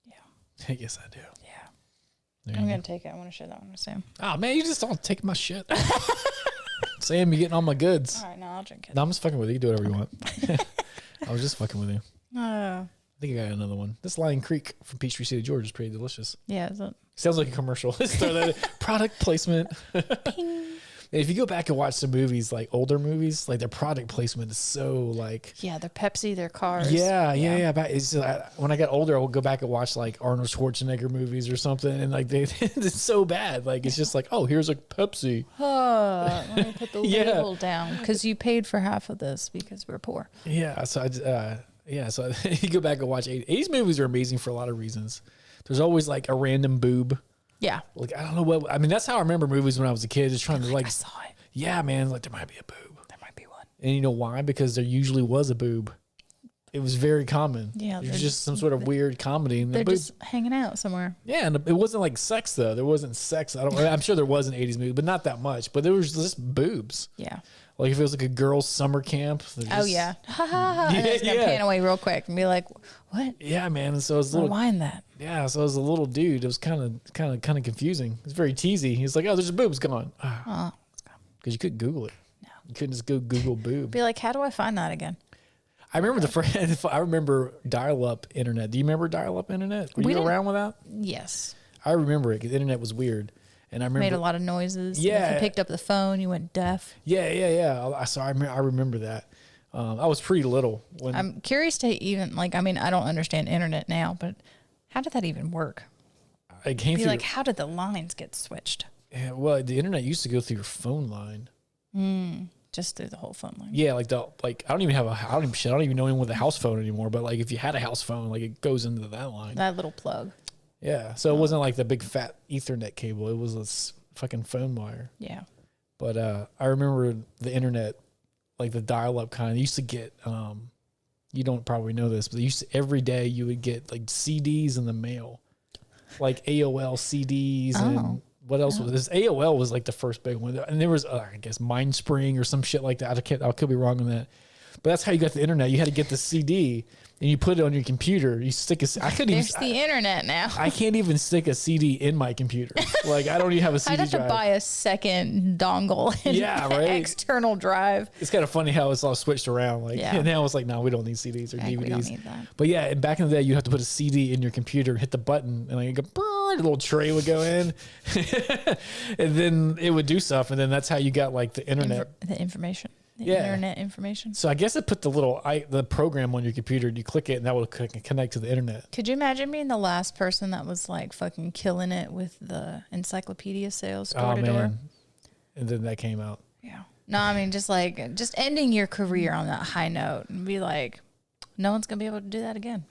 Yeah. Yes, I do. Yeah. I'm going to take it. I want to share that one with Sam. Oh, man, you just don't take my shit. Sam, you're getting all my goods. All right, no, I'll drink it. No, I'm just fucking with you. You do whatever you want. I was just fucking with you. I think I got another one. This Lime Creek from Peachtree City, Georgia is pretty delicious. Yeah, is it? Sounds like a commercial. Let's throw that in. Product placement. If you go back and watch some movies, like older movies, like their product placement is so like. Yeah, their Pepsi, their cars. Yeah. But it's when I got older, I would go back and watch like Arnold Schwarzenegger movies or something, and like it's so bad. Like it's just like, oh, here's a Pepsi. Let me put the label down because you paid for half of this because we're poor. Yeah, so so you go back and watch 80s movies are amazing for a lot of reasons. there's always like a random boob. Yeah. Like, I don't know what, I mean, that's how I remember movies when I was a kid, just trying to like, I saw it. yeah, man, like there might be a boob. There might be one. And you know why? Because there usually was a boob. It was very common. Yeah. There's just some sort of weird comedy. And They're the just hanging out somewhere. yeah, and it wasn't like sex though. There wasn't sex. I'm sure there was an 80s movie, but not that much. But there was just boobs. Yeah. Like if it was like a girls' summer camp. Oh yeah. Ha ha ha. And it's gonna pan away real quick and be like, what? Yeah, man. And so it's a little Rewind that. yeah. So as a little dude, it was kind of confusing. It's very teasy. He's like, oh, there's a boobs gone. Oh. Because you couldn't Google it. No. You couldn't just go Google boob. Be like, how do I find that again? I remember I remember dial-up internet. Do you remember dial-up internet? Were We you didn't- around with that? Yes. I remember it because the internet was weird. And I remember Made a lot of noises. Yeah. If you picked up the phone, you went deaf. Yeah. I remember that. I was pretty little when I'm curious to even like. I mean, I don't understand internet now, but how did that even work? I came Be through. like, how did the lines get switched? Yeah, well, the internet used to go through your phone line. Just through the whole phone line. Yeah, I don't even know anyone with a house phone anymore. But like, if you had a house phone, like it goes into that line. That little plug. Yeah, so it wasn't like the big fat Ethernet cable. It was this fucking phone wire. Yeah. But I remember the internet, like the dial-up kind. You used to get, you don't probably know this, but every day you would get like CDs in the mail, like AOL CDs and what else was this? AOL was like the first big one, and there was I guess Mindspring or some shit like that. I could be wrong on that, but that's how you got the internet. You had to get the CD. And you put it on your computer. You stick There's the internet now. I can't even stick a CD in my computer. Like I don't even have a CD I'd have drive. to buy a second dongle and Yeah, right? external drive. It's kind of funny how it's all switched around. Like Yeah. and now it's like, no, we don't need CDs or DVDs. We don't need that. But yeah, and back in the day, you have to put a CD in your computer, hit the button, and like you go, brrr, a little tray would go in, and then it would do stuff, and then that's how you got like the internet. The information. The Yeah. internet information. So I guess it put the program on your computer, and you click it, and that will connect to the internet. Could you imagine being the last person that was like fucking killing it with the encyclopedia sales door to door? And then that came out. Yeah. No, I mean just ending your career on that high note and be like, no one's gonna be able to do that again.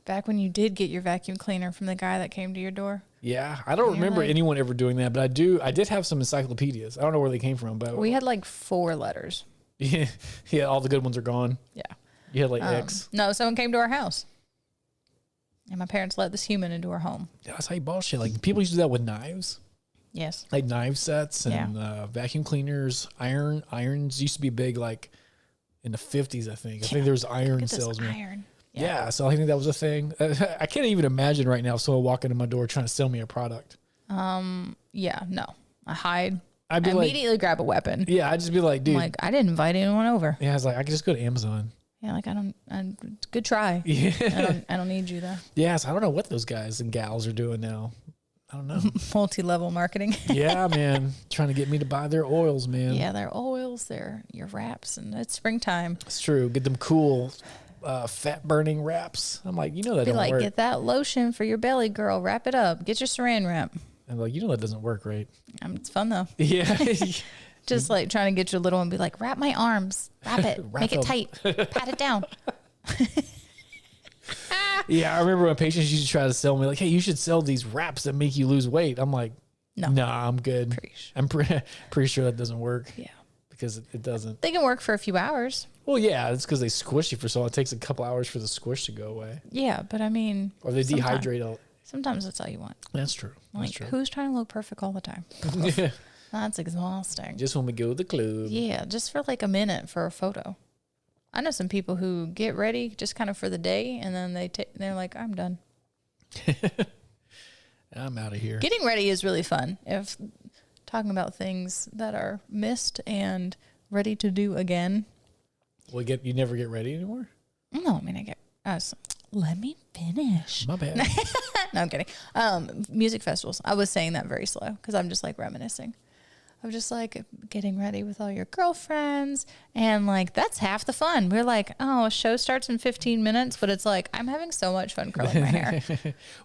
Back when you did get your vacuum cleaner from the guy that came to your door. Yeah, I don't remember like- anyone ever doing that, but I did have some encyclopedias. I don't know where they came from, but We had like 4 letters. yeah, all the good ones are gone. Yeah. You had like X. No, someone came to our house. And my parents let this human into our home. Yeah, that's how you bought shit. Like people used to do that with knives, Yes. like knife sets and vacuum cleaners. Irons used to be big, like in the 50s. I think there was iron Get this salesmen. iron. Yeah, so I think that was a thing. I can't even imagine right now someone walking to my door trying to sell me a product. Yeah, no. I hide. I'd be I like, immediately grab a weapon. yeah, I'd just be like, dude. I'm like, I didn't invite anyone over. Yeah, I was like, I could just go to Amazon. Yeah, like good try. Yeah. I don't need you though. Yes, I don't know what those guys and gals are doing now. I don't know. Multi-level marketing. Yeah, man. Trying to get me to buy their oils, man. Yeah, their oils, your wraps, and it's springtime. It's true. Get them cool fat burning wraps. I'm like, you know that Be don't like, work. get that lotion for your belly, girl. Wrap it up. Get your saran wrap. I'm like, you know that doesn't work, right? It's fun though. Yeah. Just like trying to get your little one, be like, wrap my arms, wrap it, Wrap make it them. tight, pat it down. Yeah, I remember when patients used to try to sell me like, hey, you should sell these wraps that make you lose weight. I'm like, No. nah, I'm good. Preach. I'm pretty sure that doesn't work. Yeah. Because it doesn't. They can work for a few hours. Well, yeah, it's because they squish you for so long. It takes a couple hours for the squish to go away. Yeah, but I mean, Or they dehydrate all. sometimes that's all you want. That's true. That's Like, true. who's trying to look perfect all the time? Yeah. That's exhausting. Just when we go to the club. Yeah, just for like a minute for a photo. I know some people who get ready just kind of for the day, and then they're like, I'm done. I'm out of here. Getting ready is really fun. If talking about things that are missed and ready to do again. Well, you never get ready anymore? No, I mean let me finish. My bad. No, I'm kidding. Music festivals. I was saying that very slow because I'm just like reminiscing. of just like getting ready with all your girlfriends. And like, that's half the fun. We're like, oh, a show starts in 15 minutes, but it's like, I'm having so much fun curling my hair.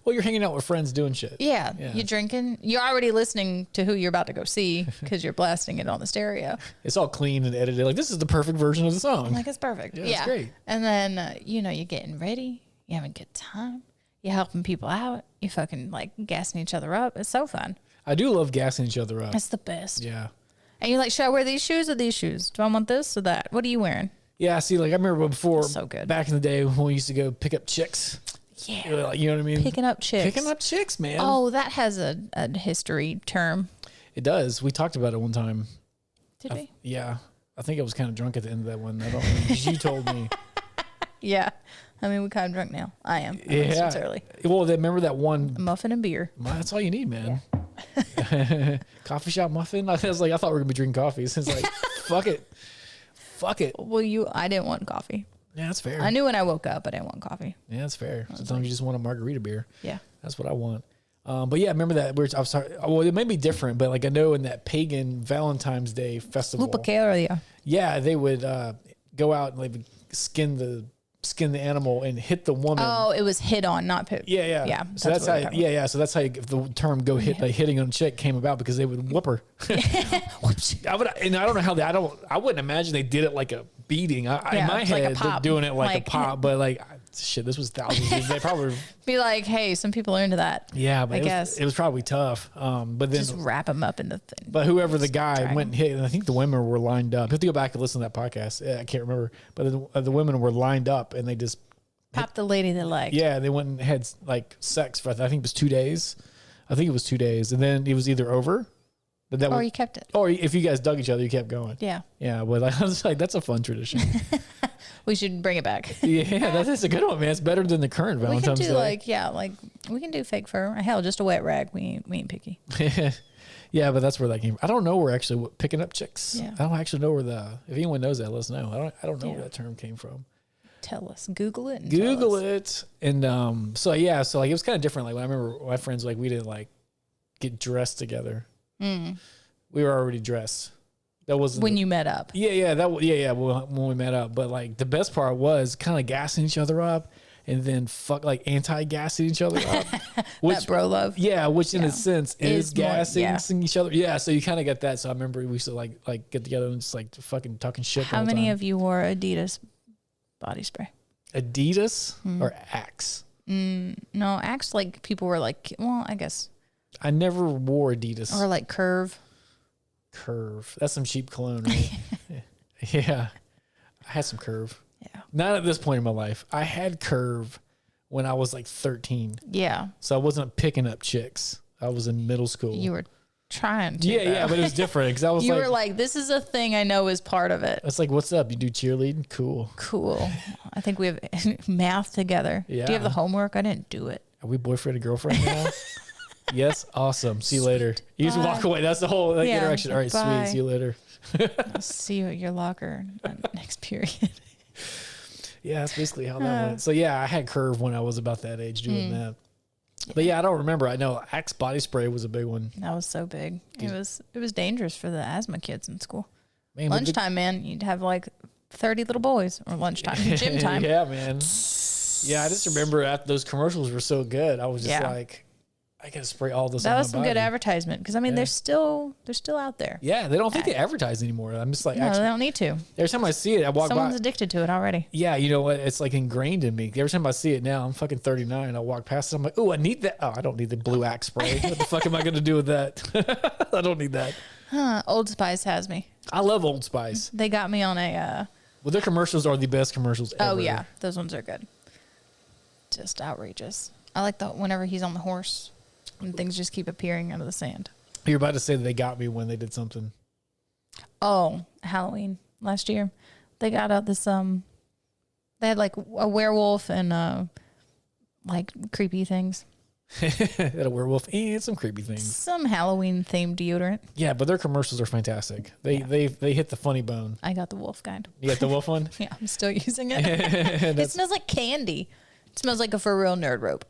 Well, you're hanging out with friends doing shit. Yeah. You're drinking. You're already listening to who you're about to go see because you're blasting it on the stereo. It's all clean and edited. Like, this is the perfect version of the song. I'm like, it's perfect. Yeah, it's great. And then, you're getting ready. You have a good time. You're helping people out. You're fucking like gassing each other up. It's so fun. I do love gassing each other up. It's the best. Yeah. And you're like, should I wear these shoes or these shoes? Do I want this or that? What are you wearing? Yeah, see, like I remember before, So good. back in the day when we used to go pick up chicks. Yeah. Like, you know what I mean? Picking up chicks. Picking up chicks, man. Oh, that has a history term. It does. We talked about it one time. Did we? Yeah. I think I was kind of drunk at the end of that one. I don't know. 'Cause you told me. Yeah. I mean, we're kind of drunk now. I am. Yeah. It's early. Well, remember that one? A muffin and beer. That's all you need, man. Yeah. Coffee shop muffin. I was like, I thought we were gonna be drinking coffee. So it's like, fuck it. Fuck it. Well, I didn't want coffee. Yeah, that's fair. I knew when I woke up, I didn't want coffee. Yeah, that's fair. Sometimes you just want a margarita beer. Yeah. That's what I want. But yeah, remember that? I was sorry. Well, it may be different, but like I know in that pagan Valentine's Day festival. Lupercalia. Yeah, they would go out and like skin the animal and hit the woman. Oh, it was hit on, not poop. Yeah. Yeah. So that's how. Yeah. So that's how the term "go hit," like hitting on a chick, came about because they would whoop her. I don't know how I wouldn't imagine they did it like a beating. In my it's like a head, they're pop. doing it like a Like- pop, but like shit, this was thousands. They probably. Be like, hey, some people are into that. Yeah, but I guess. it was probably tough. But then, Just wrap them up in the thing. but whoever the guy drag went and hit, and I think the women were lined up. You have to go back and listen to that podcast. Yeah, I can't remember, but the women were lined up and they just. Pop the lady they like. Yeah, they went and had like sex for I think it was 2 days. I think it was 2 days, and then it was either over, but that Or was, you kept it. or if you guys dug each other, you kept going. Yeah. Yeah, but I was like, that's a fun tradition. We should bring it back. Yeah, that's a good one, man. It's better than the current We can Valentine's do Day. we can do fake fur. Hell, just a wet rag. We ain't picky. Yeah, but that's where that came from. I don't know where actually picking up chicks. Yeah. I don't actually know if anyone knows that, let us know. I don't know Yeah. where that term came from. Tell us. Google it. And Google tell us. it. And so yeah, so like it was kind of different. Like when I remember my friends, like we didn't like get dressed together. We were already dressed. That wasn't When you met up. Yeah, when we met up. But like the best part was kind of gassing each other up and then anti-gassing each other up. That bro love. Yeah, which in a sense is Is more- gassing yeah. each other. Yeah, so you kind of get that. So I remember we used to like get together and just like fucking talking shit. How many of you wore Adidas body spray? Adidas or Axe? No, Axe, like people were like, well, I guess. I never wore Adidas. Or like Curve. Curve. That's some cheap cologne, right? Yeah. I had some Curve. Yeah. Not at this point in my life. I had Curve when I was like 13. Yeah. So I wasn't picking up chicks. I was in middle school. You were trying to. Yeah, but it was different because I was You like, were like, this is a thing I know is part of it. it's like, what's up? You do cheerleading? Cool. Cool. I think we have math together. Do you Yeah. have the homework? I didn't do it. Are we boyfriend and girlfriend now? Yes. Awesome. See you later. You just walk away. That's the whole Yeah, interaction. All right, bye. sweet. See you later. I'll see you at your locker next period. Yeah, that's basically how that went. So yeah, I had Curve when I was about that age doing that. But yeah, I don't remember. I know Axe body spray was a big one. That was so big. It was dangerous for the asthma kids in school. Man, but Lunchtime, man, you'd have like 30 little boys, or lunchtime, gym time. Yeah, man. Yeah, I just remember after those commercials were so good. I was just Yeah. like, I gotta spray all this. That on was my some good body. advertisement because I mean Yeah. they're still out there. Yeah, they don't think they advertise anymore. I'm just like, No, they actually, don't need to. every time I see it, I walk Someone's by. addicted to it already. Yeah, you know what? It's like ingrained in me. Every time I see it now, I'm fucking 39. I walk past it. I'm like, oh, I need that. Oh, I don't need the blue Axe spray. What the fuck am I going to do with that? I don't need that. Old Spice has me. I love Old Spice. They got me on a. Well, their commercials are the best commercials ever. Oh yeah, those ones are good. Just outrageous. I like whenever he's on the horse and things just keep appearing out of the sand. You're about to say that they got me when they did something. Oh, Halloween last year, they got out this they had like a werewolf and like creepy things. Had a werewolf and some creepy things. Some Halloween themed deodorant. Yeah, but their commercials are fantastic. They hit the funny bone. I got the wolf kind. You got the wolf one? Yeah, I'm still using it. It smells like candy. It smells like a for real nerd rope.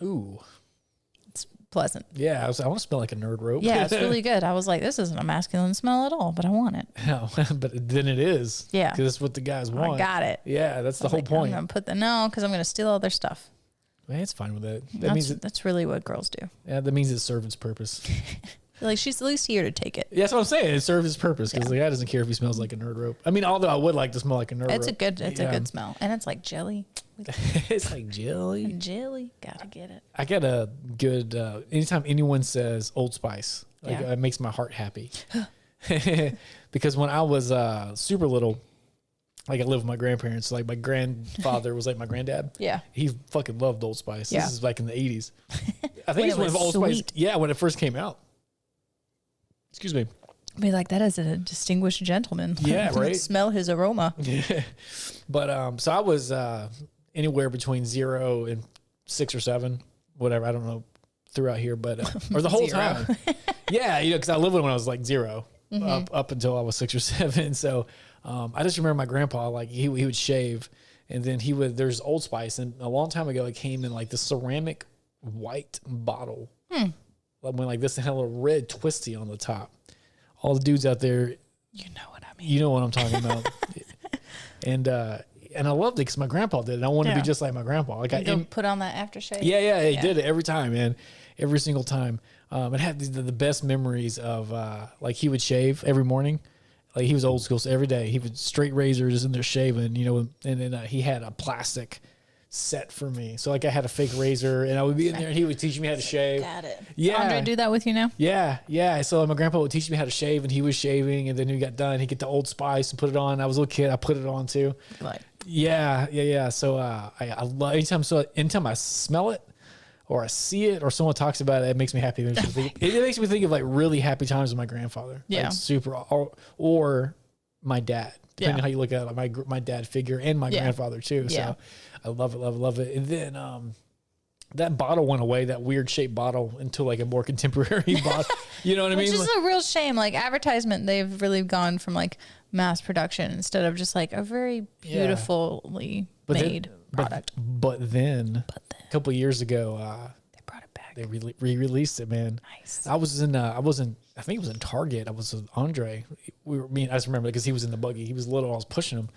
Ooh. It's pleasant. Yeah, I want to smell like a nerd rope. Yeah, it's really good. I was like, this isn't a masculine smell at all, but I want it. No, but then it is. Yeah. Because that's what the guys want. I got it. Yeah, that's the whole Like, point. I'm gonna put because I'm gonna steal all their stuff. Man, it's fine with that. That means That's really what girls do. that means it served its purpose. Like, she's at least here to take it. Yeah, that's what I'm saying. It serves its purpose because the guy doesn't care if he smells like a nerd rope. I mean, although I would like to smell like a nerd rope. It's a good smell. And it's like jelly. It's like jelly. Jelly. Gotta get it. I get a good, anytime anyone says Old Spice, like Yeah. it makes my heart happy. Because when I was super little, like I lived with my grandparents, like my grandfather was like my granddad. Yeah. He fucking loved Old Spice. Yeah. This is like in the 80s. I think it's When when it was Old Spice. sweet. Yeah, when it first came out. Excuse me. Be like, that is a distinguished gentleman. Yeah, right? Smell his aroma. Yeah. But so I was anywhere between 0 and 6 or 7, whatever. I don't know throughout here, but or the whole 0. time. Yeah, because I lived when I was like 0 up until I was 6 or 7. So I just remember my grandpa, like he would shave, and then there's Old Spice, and a long time ago it came in like the ceramic white bottle, like when like this had a little red twisty on the top. All the dudes out there, You know what I mean? you know what I'm talking about. And I loved it because my grandpa did it. And I wanted to be just like my grandpa. Like Go put on that aftershave. yeah, he did it every time, man. Every single time. It had the best memories of like he would shave every morning. Like he was old school, so every day he would straight razors in there shaving, you know, and then he had a plastic set for me. So like I had a fake razor, and I would be in there, and he would teach me how to shave. Got it. Yeah. Andre do that with you now? Yeah. So my grandpa would teach me how to shave, and he was shaving, and then when he got done, he'd get the Old Spice and put it on. I was a little kid, I put it on too. Like, Yeah. So I love anytime I smell it or I see it or someone talks about it, it makes me happy. It makes me think of like really happy times with my grandfather. Yeah. Like super or my dad. Depending Yeah. on how you look at it, like my dad figure and my grandfather too. Yeah. So I love it. And then that bottle went away, that weird shaped bottle, into like a more contemporary bottle. You know what I mean? which is a real shame. Like advertisement, they've really gone from like mass production instead of just like a very beautifully made product. But then a couple of years ago, They brought it back. they re-released it, man. Nice. I think it was in Target. I was with Andre. I just remember because he was in the buggy. He was little. I was pushing him,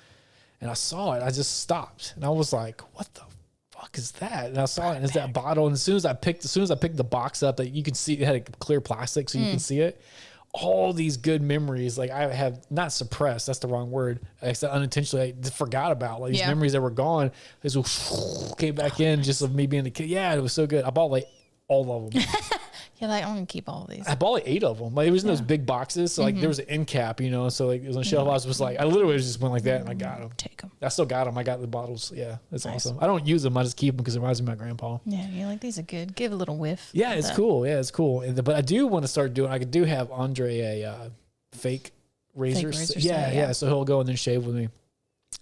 and I saw it. I just stopped, and I was like, "What the fuck is that?" And I saw it, and it's that bottle. And as soon as I picked the box up, that you could see it had a clear plastic, so you can see it. All these good memories, like I have not suppressed. That's the wrong word. I said unintentionally, I just forgot about like these memories that were gone. This came back in just of me being a kid. Yeah, it was so good. I bought like all of them. You're like, I'm gonna keep all of these. I bought like 8 of them. Like it was in those big boxes. So like there was an end cap, you know. So like it was on the shelf. I was like, I literally just went like that and I got them. Take them. I still got them. I got the bottles. Yeah, it's awesome. I don't use them. I just keep them because it reminds me of my grandpa. Yeah, you're like, these are good. Give a little whiff. Yeah, it's cool. Yeah, it's cool. But I do want to start doing. I do have Andre a fake razor. Yeah. So he'll go and then shave with me.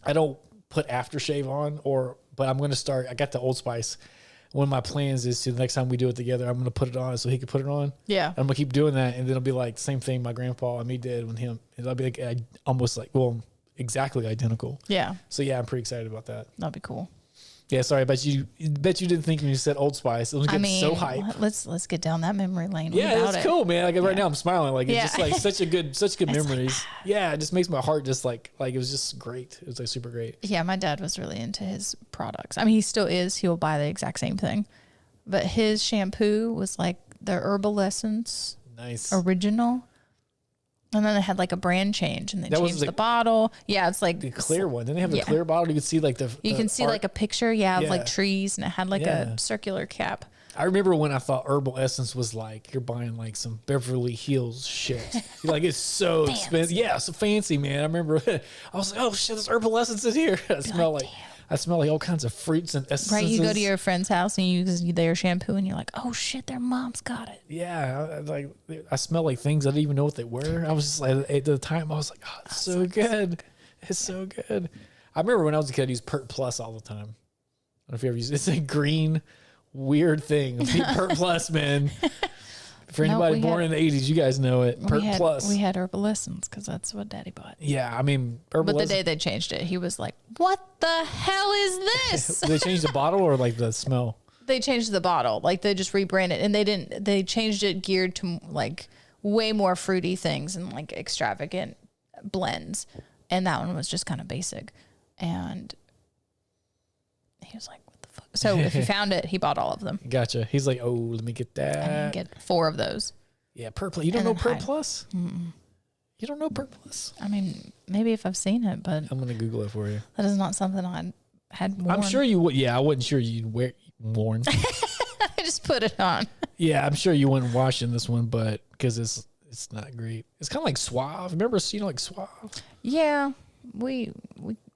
I don't put aftershave on, but I'm gonna start. I got the Old Spice. One of my plans is to the next time we do it together, I'm going to put it on so he can put it on. Yeah. I'm going to keep doing that. And then it'll be like the same thing my grandpa and me did with him. It'll be like almost like, well, exactly identical. Yeah. So yeah, I'm pretty excited about that. That'd be cool. Yeah. Sorry. I bet you didn't think when you said Old Spice. It was getting so hype. Let's get down that memory lane. Yeah, it's cool, man. Like right now I'm smiling. Like it's Yeah. just like such good memories. Yeah. It just makes my heart just like it was just great. It was like super great. Yeah. My dad was really into his products. I mean, he still is. He will buy the exact same thing. But his shampoo was like the Herbal Essence Nice. original. And then they had like a brand change and they changed the bottle. Yeah, it's like The clear one. Then they have the clear bottle. You can see like you can see like a picture, of like trees, and it had like a circular cap. I remember when I thought Herbal Essence was like you're buying like some Beverly Hills shit. You're like it's so expensive. Yeah, so fancy, man. I remember I was like, oh shit, this Herbal Essence is here. I smell like all kinds of fruits and essences. Right, you go to your friend's house and you use their shampoo and you're like, oh shit, their mom's got it. Yeah, I smell like things I didn't even know what they were. I was just like at the time I was like, oh, it's so good. It's so good. I remember when I was a kid, I used Pert Plus all the time. I don't know if you ever used it. It's a green weird thing. Pert Plus, man. For anybody born in the 80s, you guys know it. Pert Plus. We had Herbal Essence because that's what Daddy bought. Yeah, I mean, Herbal But the day they changed it, he was like, what the hell is this? Did they change the bottle or like the smell? They changed the bottle. Like they just rebranded and they changed it geared to like way more fruity things and like extravagant blends. And that one was just kind of basic. And he was like, what the fuck? So if he found it, he bought all of them. Gotcha. He's like, oh, let me get that. And he get 4 of those. Yeah, Pert Plus. You don't know Pert Plus? You don't know Pert Plus? I mean, maybe if I've seen it, but I'm gonna Google it for you. that is not something I had worn. I'm sure you would. Yeah, I wasn't sure you'd worn. I just put it on. Yeah, I'm sure you wouldn't wash in this one, but because it's not great. It's kind of like Suave. Remember, like Suave? Yeah, we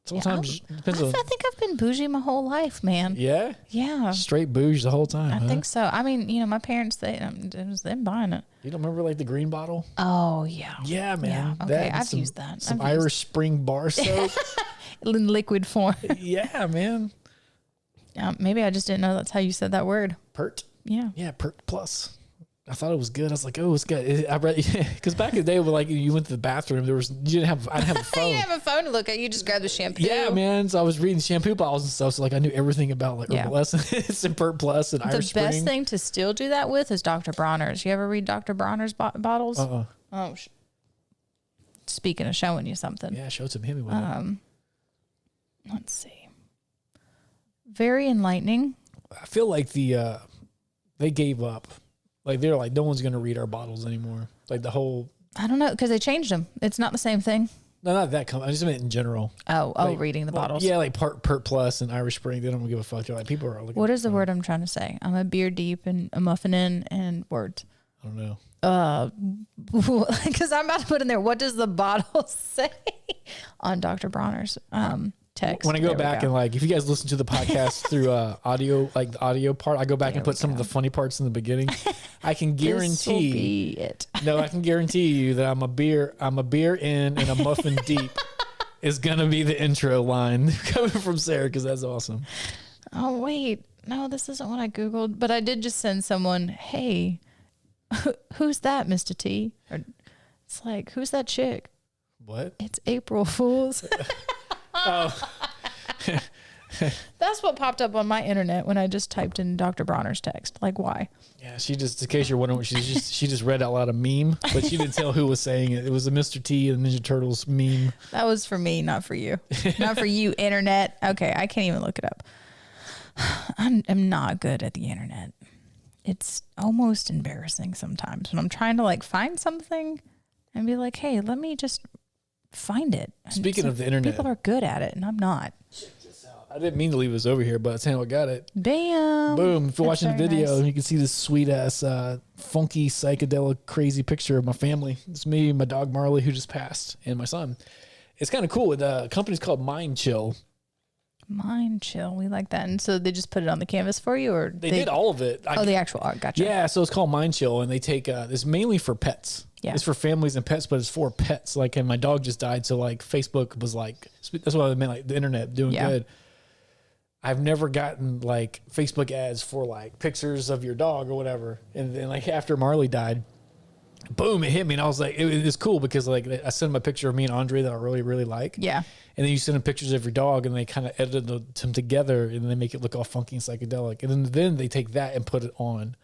sometimes depends I on. think I've been bougie my whole life, man. Yeah, Yeah, straight bouge the whole time. I think so. I mean, my parents, it was them buying it. You don't remember like the green bottle? Oh yeah. Yeah, man. Yeah. Okay, I've used that. Some Irish Spring bar soap. In liquid form. Yeah, man. Maybe I just didn't know that's how you said that word. Pert. Yeah. Yeah, Pert Plus. I thought it was good. I was like, oh, it's good. I read because back in the day, when like you went to the bathroom, I didn't have a phone. You didn't have a phone to look at. You just grabbed the shampoo. Yeah, man. So I was reading shampoo bottles and stuff. So like I knew everything about like Herbal Essence and Pert Plus and Irish Spring. The best thing to still do that with is Dr. Bronner's. You ever read Dr. Bronner's bottles? Oh, speaking of showing you something. Yeah, show it to me with it. Let's see. Very enlightening. I feel like they gave up. Like they're like, no one's gonna read our bottles anymore. Like the whole. I don't know because they changed them. It's not the same thing. No, not that company. I just meant in general. Oh, reading the bottles. Yeah, like Pert Plus and Irish Spring. They don't give a fuck. They're like people are looking. What is the word I'm trying to say? I'm a beer deep and a muffin in and words. I don't know. Because I'm about to put in there. What does the bottle say on Dr. Bronner's text? When I go back and like, if you guys listen to the podcast through audio, like the audio part, I go back and put some of the funny parts in the beginning. I can guarantee it. No, I can guarantee you that I'm a beer in and a muffin deep is gonna be the intro line coming from Sarah because that's awesome. Oh wait, no, this isn't what I Googled, but I did just send someone, hey, who's that, Mr. T? Or it's like, who's that chick? What? It's April Fool's. Oh. That's what popped up on my internet when I just typed in Dr. Bronner's text. Like, why? Yeah, she just, in case you're wondering, she just read out loud a meme, but she didn't tell who was saying it. It was a Mr. T and Ninja Turtles meme. That was for me, not for you. Not for you, internet. Okay, I can't even look it up. I'm not good at the internet. It's almost embarrassing sometimes when I'm trying to like find something and be like, hey, let me just find it. And Speaking of the internet, people are good at it and I'm not. I didn't mean to leave this over here, but that's how I got it. Bam. Boom. If you're watching the video, nice. you can see this sweet ass, funky, psychedelic, crazy picture of my family. It's me, my dog Marley, who just passed, and my son. It's kind of cool. The company's called Mind Chill. Mind Chill. We like that. And so they just put it on the canvas for you, or They did all of it. the actual art. Gotcha. Yeah, so it's called Mind Chill, and they take it's mainly for pets. Yeah. It's for families and pets, but it's for pets. Like, and my dog just died, so like Facebook was like, that's what I meant, like the internet doing good. I've never gotten like Facebook ads for like pictures of your dog or whatever. And then like after Marley died, boom, it hit me. And I was like, it was cool because like I sent them a picture of me and Andre that I really, really like. Yeah. And then you send them pictures of your dog and they kind of edited them together and they make it look all funky and psychedelic. And then they take that and put it on,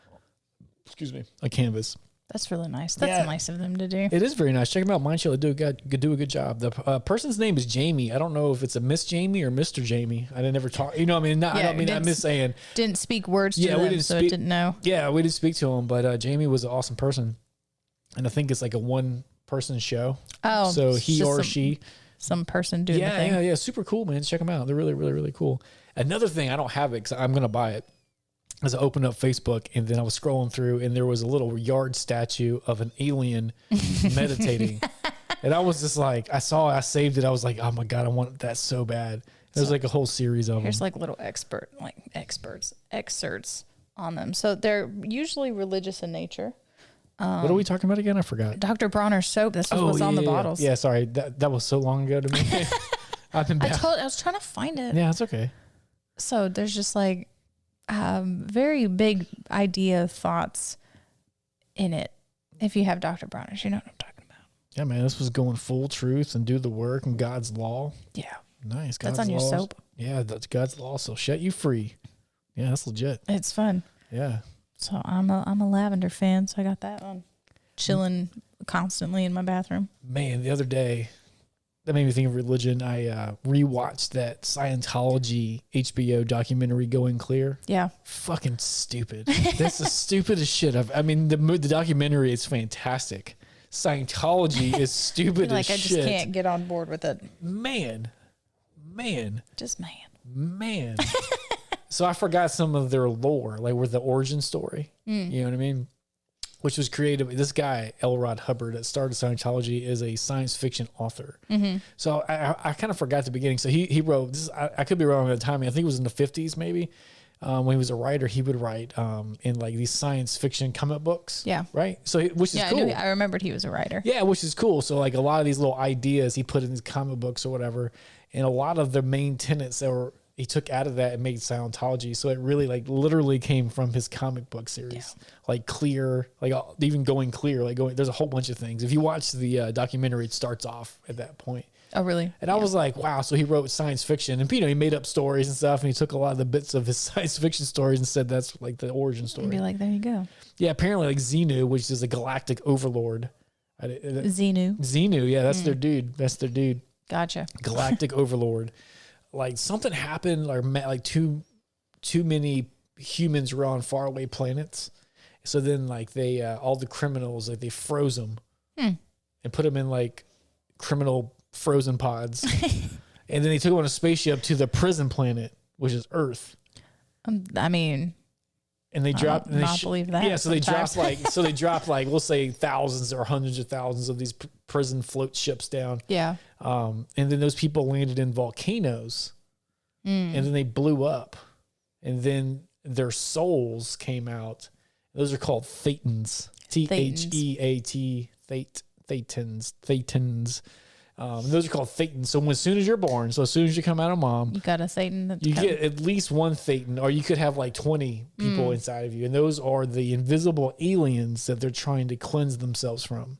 a canvas. That's really nice. That's nice of them to do. It is very nice. Check them out. Mind Chill. They do a good job. The person's name is Jamie. I don't know if it's a Miss Jamie or Mr. Jamie. I didn't ever talk. You know what I mean? I don't mean, I miss saying. Didn't speak words to them, so it didn't know. Yeah, we didn't speak to him, but Jamie was an awesome person. And I think it's like a one-person show. Oh. So he or she. Some person doing the thing. Yeah. Super cool, man. Check them out. They're really, really, really cool. Another thing, I don't have it because I'm going to buy it. As I opened up Facebook and then I was scrolling through and there was a little yard statue of an alien meditating. And I was just like, I saved it. I was like, oh my God, I want that so bad. There's like a whole series of them. Here's like little excerpts on them. So they're usually religious in nature. What are we talking about again? I forgot. Dr. Bronner's soap. This is what's on the bottles. Yeah, sorry. That was so long ago to me. I've been back. I was trying to find it. Yeah, it's okay. So there's just like very big idea thoughts in it. If you have Dr. Bronner's, you know what I'm talking about. Yeah, man, this was going full truth and do the work and God's law. Yeah. Nice. That's on your soap. Yeah, that's God's law. So set you free. Yeah, that's legit. It's fun. Yeah. So I'm a lavender fan, so I got that on. Chilling constantly in my bathroom. Man, the other day, that made me think of religion. I rewatched that Scientology HBO documentary, Going Clear. Yeah. Fucking stupid. That's the stupidest shit. I mean, the documentary is fantastic. Scientology is stupid as shit. I just can't get on board with it. Man. Just man. So I forgot some of their lore, like with the origin story. You know what I mean? Which was created by this guy, L. Rod Hubbard, that started Scientology, is a science fiction author. So I kind of forgot the beginning. So he wrote this. I could be wrong at the time. I think it was in the 50s, maybe. When he was a writer, he would write in like these science fiction comic books. Yeah. Right. So which is cool. I remembered he was a writer. Yeah, which is cool. So like a lot of these little ideas he put in his comic books or whatever, and a lot of the main tenets that he took out of that and made Scientology. So it really like literally came from his comic book series, like Clear, like even Going Clear, there's a whole bunch of things. If you watch the documentary, it starts off at that point. Oh, really? And I was like, wow. So he wrote science fiction, and he made up stories and stuff, and he took a lot of the bits of his science fiction stories and said that's like the origin story. And be like, there you go. Yeah, apparently like Xenu, which is a galactic overlord. Xenu. Yeah, that's their dude. Gotcha. Galactic overlord. Like something happened, or like too many humans were on faraway planets. So then like they all the criminals, like they froze them and put them in like criminal frozen pods. And then they took them on a spaceship to the prison planet, which is Earth. I mean, and they dropped. Believe that. Yeah, so they dropped like we'll say thousands or hundreds of thousands of these prison float ships down. Yeah. And then those people landed in volcanoes, and then they blew up, and then their souls came out. Those are called Thetans. Theat. Thetans. Those are called Thetans. So as soon as you're born, so as soon as you come out of mom, you got a Thetan. You get at least one Thetan, or you could have like 20 people inside of you. And those are the invisible aliens that they're trying to cleanse themselves from.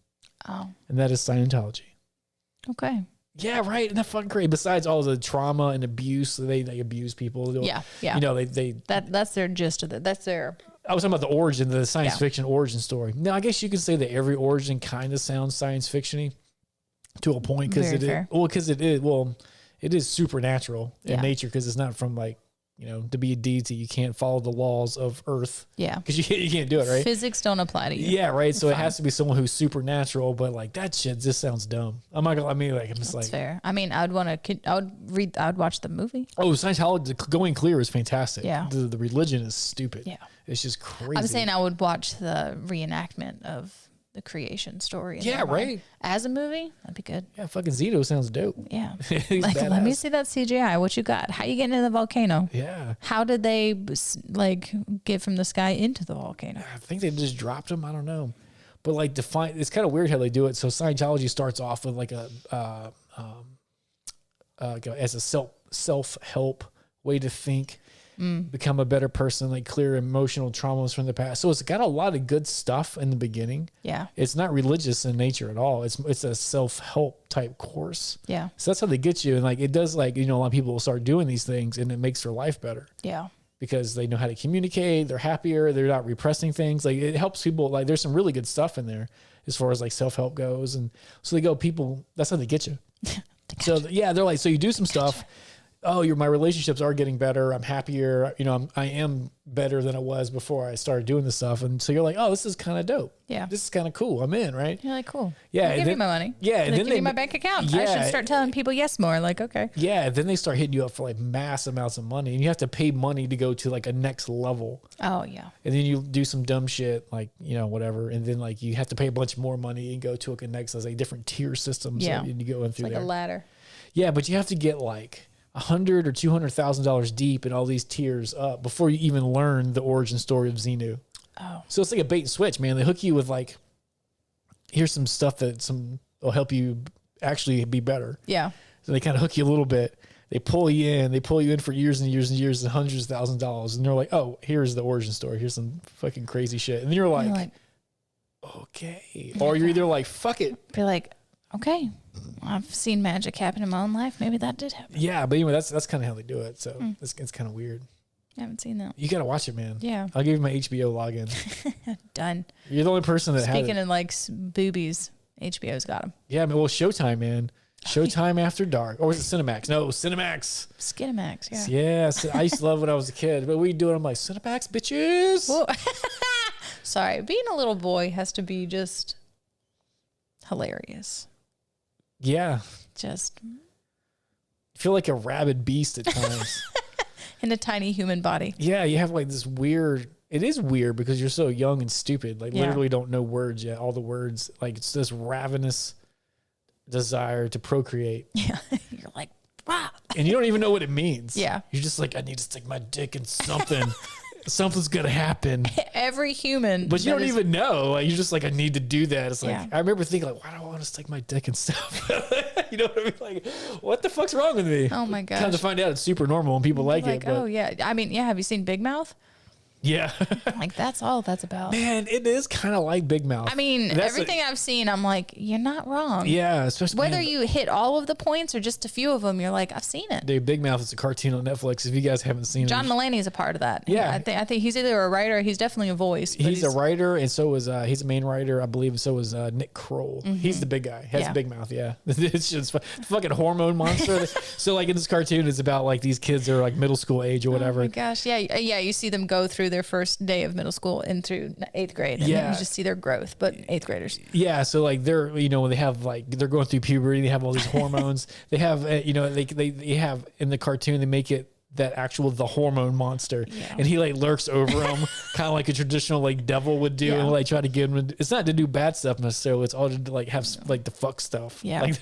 Oh. And that is Scientology. Okay. Yeah, right. Isn't that fucking great? Besides all the trauma and abuse, they abuse people. Yeah. You know, that's their gist of it. That's their. I was talking about the origin, the science fiction origin story. Now, I guess you could say that every origin kind of sounds science fiction-y to a point, because it is supernatural in nature, because it's not from like, you know, to be a deity, you can't follow the laws of Earth. Yeah. Because you can't do it, right? Physics don't apply to you. Yeah, right. So it has to be someone who's supernatural, but like that shit just sounds dumb. I'm not gonna, I'm just That's fair. I mean, I would watch the movie. Oh, Scientology, Going Clear is fantastic. Yeah. The religion is stupid. Yeah. It's just crazy. I'm saying I would watch the reenactment of the creation story. Yeah, right. As a movie, that'd be good. Yeah, fucking Zito sounds dope. Yeah. Like, let me see that CGI. What you got? How you getting in the volcano? Yeah. How did they like get from the sky into the volcano? I think they just dropped them. I don't know. But like it's kind of weird how they do it. So Scientology starts off with like as a self-help way to think, become a better person, like clear emotional traumas from the past. So it's got a lot of good stuff in the beginning. Yeah. It's not religious in nature at all. It's a self-help type course. Yeah. So that's how they get you. And like, it does, like, you know, a lot of people will start doing these things and it makes their life better. Yeah. Because they know how to communicate, they're happier, they're not repressing things. Like, it helps people. Like, there's some really good stuff in there as far as like self-help goes. And so that's how they get you. So yeah, they're like, so you do some stuff. Oh, my relationships are getting better. I'm happier. You know, I am better than I was before I started doing this stuff. And so you're like, oh, this is kind of dope. Yeah. This is kind of cool. I'm in, right? You're like, cool. Yeah. Give me my money. Yeah. And then give me my bank account. Yeah, I should start telling people yes more. Like, okay. Yeah. Then they start hitting you up for like mass amounts of money, and you have to pay money to go to like a next level. Oh yeah. And then you do some dumb shit, like, you know, whatever. And then like you have to pay a bunch more money and go to like a next, like different tier systems. Yeah. And you go in through like there. A ladder. Yeah. But you have to get like $100,000 or $200,000 deep in all these tiers up before you even learn the origin story of Xenu. Oh, so it's like a bait and switch, man. They hook you with like, here's some stuff that will help you actually be better. Yeah. So they kind of hook you a little bit. They pull you in for years and years and years and hundreds of thousands of dollars. And they're like, oh, here's the origin story. Here's some fucking crazy shit. And then you're like okay. Or you're either like, fuck it. Be like, okay, I've seen magic happen in my own life. Maybe that did happen. Yeah, but anyway, that's kind of how they do it. So it's kind of weird. I haven't seen that. You got to watch it, man. Yeah. I'll give you my HBO login. Done. You're the only person that has it. Speaking of like boobies, HBO's got them. Yeah, I mean, well, Showtime, man. Showtime After Dark. Or was it Cinemax? No, it was Cinemax. Skinamax, yeah. Yeah, so I used to love when I was a kid. But we do it. I'm like, Cinemax, bitches. Well, sorry, being a little boy has to be just hilarious. Yeah. Just I feel like a rabid beast at times. in a tiny human body. Yeah, you have like this weird. It is weird because you're so young and stupid. Like literally don't know words yet. All the words, like it's this ravenous desire to procreate. Yeah, you're like, wow, and you don't even know what it means. Yeah, you're just like, I need to stick my dick in something. Something's gonna happen. Every human, but you don't even know. Like, you're just like, I need to do that. It's like Yeah. I remember thinking, like, why do I want to stick my dick in stuff? You know what I mean? Like, what the fuck's wrong with me? Oh my gosh! Come to find out, it's super normal and people like it. But oh yeah, I mean, yeah. Have you seen Big Mouth? yeah, Like that's all that's about. man, it is kind of like Big Mouth. I mean, everything I've seen, I'm like, you're not wrong. Yeah, especially Whether you hit all of the points or just a few of them, you're like, I've seen it. Dude, Big Mouth is a cartoon on Netflix. If you guys haven't seen John it, Mulaney is a part of that. Yeah. I think he's either a writer. He's definitely a voice. But he's a writer, and so is he's a main writer, I believe. And so is Nick Kroll. He's the big guy. He has a big mouth. Yeah, it's just fucking hormone monster. So like in this cartoon, it's about like these kids are like middle school age or whatever. Oh my gosh, yeah. You see them go through their first day of middle school into 8th grade, and then you just see their growth. But 8th graders. Yeah, so like they're when they have like they're going through puberty, they have all these hormones. They have they have in the cartoon they make it that actual the hormone monster, and he like lurks over them, kind of like a traditional like devil would do, and like try to get him. It's not to do bad stuff necessarily. It's all to like have like the fuck stuff. Yeah. Like,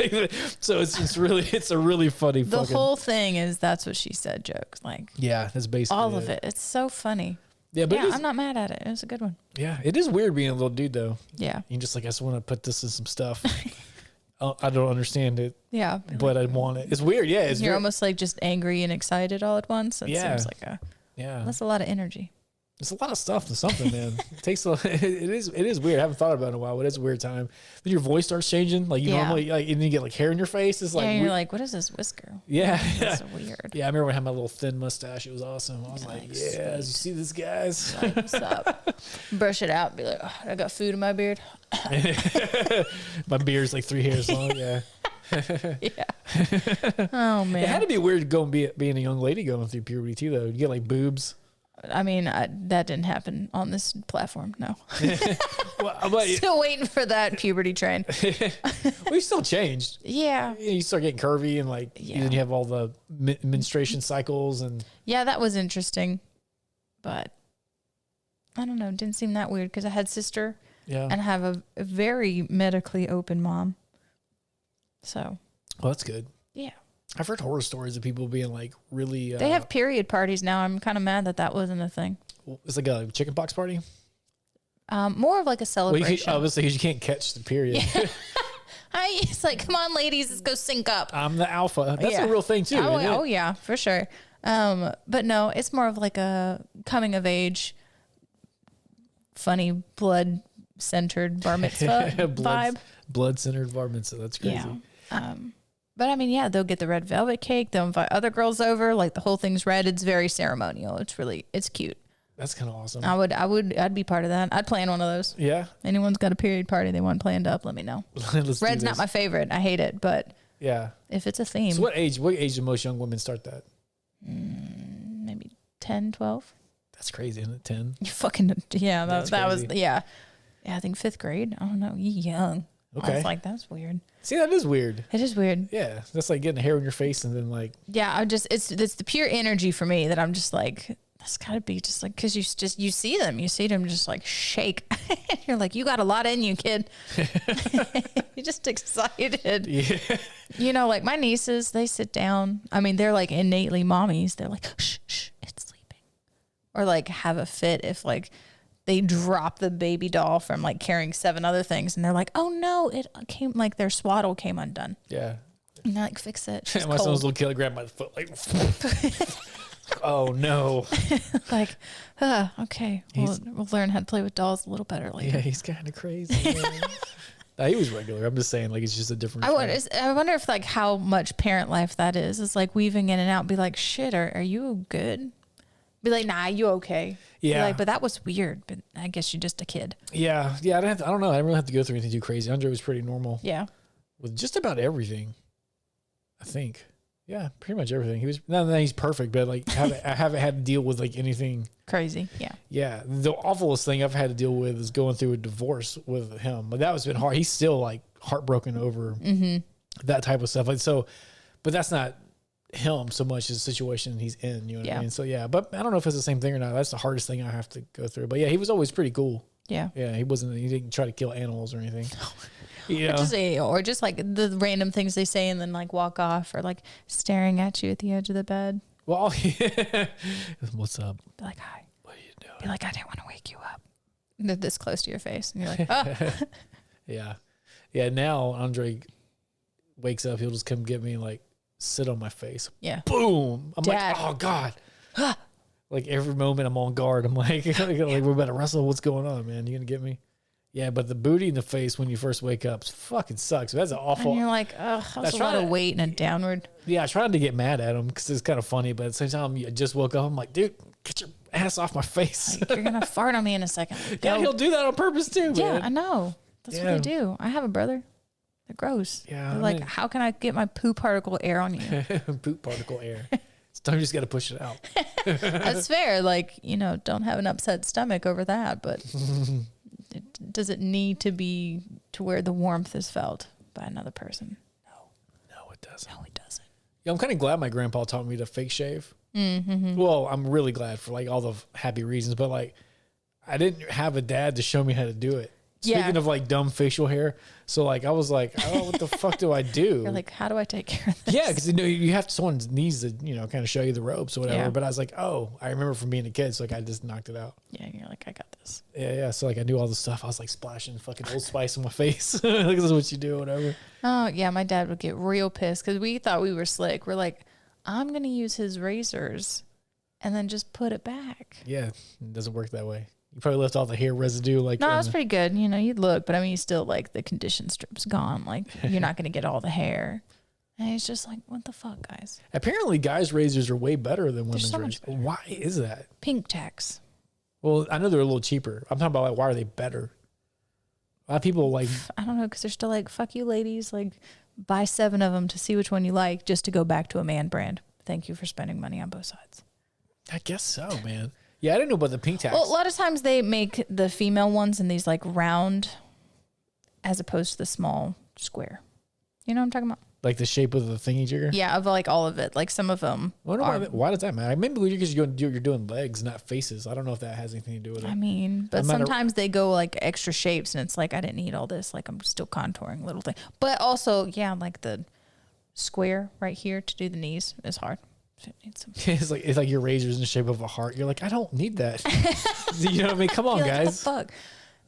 so it's a really funny. The whole thing is that's what she said jokes. Like that's basically all of it. It's so funny. Yeah, but I'm not mad at it. It was a good one. Yeah, it is weird being a little dude though. Yeah, you just like I just want to put this in some stuff. I don't understand it. Yeah, but I want it. It's weird. Yeah, it's you're almost like just angry and excited all at once. It seems like that's a lot of energy. It's a lot of stuff to something, man. It takes it is weird. I haven't thought about it in a while, but it's a weird time. Then your voice starts changing. Like you normally like, and then you get like hair in your face. It's like you're like, what is this whisker? Yeah, that's weird. Yeah, I remember when I had my little thin mustache. It was awesome. I was like, yeah, you see this, guys? Like, what's up? Brush it out. Be like, oh, I got food in my beard. My beard's like 3 hairs long. Yeah. Yeah. Oh man. It had to be weird being a young lady going through puberty too, though. You get like boobs. I mean, that didn't happen on this platform. No. Well, still waiting for that puberty train. We still changed. Yeah. You start getting curvy and like then you have all the menstruation cycles and. Yeah, that was interesting, but I don't know. It didn't seem that weird because I had sister. Yeah. And I have a very medically open mom. So. Well, that's good. Yeah. I've heard horror stories of people being like really. They have period parties now. I'm kind of mad that wasn't a thing. It's like a chicken pox party. More of like a celebration. Well, obviously, you can't catch the period. Yeah. It's like, come on, ladies, let's go sync up. I'm the alpha. That's a real thing too. Oh yeah, for sure. But no, it's more of like a coming of age, funny blood centered bar mitzvah vibe. Blood centered bar mitzvah. That's crazy. Yeah. But I mean, they'll get the red velvet cake. They'll invite other girls over. Like the whole thing's red. It's very ceremonial. It's cute. That's kind of awesome. I'd be part of that. I'd plan one of those. Yeah. Anyone's got a period party they want planned up, let me know. Red's not my favorite. I hate it, but yeah, if it's a theme. So what age do most young women start that? Maybe 10, 12. That's crazy, isn't it? 10. You fucking that was yeah. I think 5th grade. I don't know. You young. Okay. I was like, that's weird. See, that is weird. It is weird. Yeah, that's like getting hair in your face and then like. Yeah, it's the pure energy for me that I'm just like, that's got to be just like, because you see them just like shake. You're like, you got a lot in you, kid. You're just excited. Yeah. Like my nieces, they sit down. I mean, they're like innately mommies. They're like, shh, it's sleeping. Or like have a fit if like they drop the baby doll from like carrying 7 other things and they're like, oh no, it came like their swaddle came undone. Yeah. And they're like, fix it. My son's little kid grabbed my foot like, oh no. Like, okay, we'll learn how to play with dolls a little better later. Yeah, he's kind of crazy. No, he was regular. I'm just saying, like, it's just a different. I wonder if like how much parent life that is. It's like weaving in and out. Be like, shit, are you good? Be like, nah, you okay? Yeah. Be like, but that was weird. But I guess you're just a kid. Yeah, I don't know. I didn't really have to go through anything too crazy. Andre was pretty normal. Yeah. With just about everything. I think. Yeah, pretty much everything. He was not that he's perfect, but like I haven't had to deal with like anything crazy. Yeah. Yeah, the awfulest thing I've had to deal with is going through a divorce with him. But that was been hard. He's still like heartbroken over that type of stuff. Like so, but that's not him so much as the situation he's in. You know what I mean? So yeah, but I don't know if it's the same thing or not. That's the hardest thing I have to go through. But yeah, he was always pretty cool. Yeah. Yeah, he wasn't. He didn't try to kill animals or anything. Yeah. Or just like the random things they say and then like walk off, or like staring at you at the edge of the bed. Well, what's up? Be like, hi. What are you doing? Be like, I didn't want to wake you up. And they're this close to your face, and you're like, oh. Yeah, yeah. Now Andre wakes up, he'll just come get me and like sit on my face. Yeah. Boom. I'm Dad. like, oh God. Like every moment I'm on guard. I'm like, we're about to wrestle. What's going on, man? You gonna get me? Yeah, but the booty in the face when you first wake up fucking sucks. That's an awful. And you're like, oh, that's a lot of weight and a downward. Yeah, I tried to get mad at him because it's kind of funny, but at the same time, I just woke up. I'm like, dude, get your ass off my face. Like, you're gonna fart on me in a second. Yeah, he'll do that on purpose too. Yeah, man. I know. That's what they do. I have a brother. They're gross. Yeah, They're like, how can I get my poo particle air on you? Poop particle air. Sometimes you just got to push it out. That's fair. Like, don't have an upset stomach over that, but does it need to be to where the warmth is felt by another person? No, it doesn't. No, it doesn't. Yeah, I'm kind of glad my grandpa taught me to fake shave. Mm-hmm. Well, I'm really glad for like all the happy reasons, but like I didn't have a dad to show me how to do it. Speaking of like dumb facial hair, so like I was like, oh, what the fuck do I do? You're like, how do I take care of this? Yeah, because you have someone needs to kind of show you the ropes or whatever. Yeah. But I was like, oh, I remember from being a kid, so like I just knocked it out. Yeah, and you're like, I got this. Yeah. So like I knew all the stuff. I was like splashing fucking Old Spice on my face. Like this is what you do, whatever. Oh yeah, my dad would get real pissed because we thought we were slick. We're like, I'm gonna use his razors, and then just put it back. Yeah, it doesn't work that way. You probably left all the hair residue. Like no, it's pretty good. You'd look, but I mean, you still like the condition strip's gone. Like you're not gonna get all the hair. And he's just like, what the fuck, guys? Apparently, guys' razors are way better than women's so razors. Why is that? Pink tax. Well, I know they're a little cheaper. I'm talking about like, why are they better? A lot of people like. I don't know, because they're still like, fuck you, ladies. Like, buy 7 of them to see which one you like, just to go back to a man brand. Thank you for spending money on both sides. I guess so, man. Yeah, I didn't know about the pink tax. Well, a lot of times they make the female ones in these like round, as opposed to the small square. You know what I'm talking about? Like the shape of the thingy jigger? Yeah, of like all of it. Like some of them. Why does that matter? Maybe because you're doing legs, not faces. I don't know if that has anything to do with it. I mean, but sometimes they go like extra shapes, and it's like I didn't need all this. Like I'm still contouring little thing. But also, yeah, like the square right here to do the knees is hard. It's like your razor's in the shape of a heart. You're like, I don't need that. You know what I mean? Come on, like, guys. What the fuck?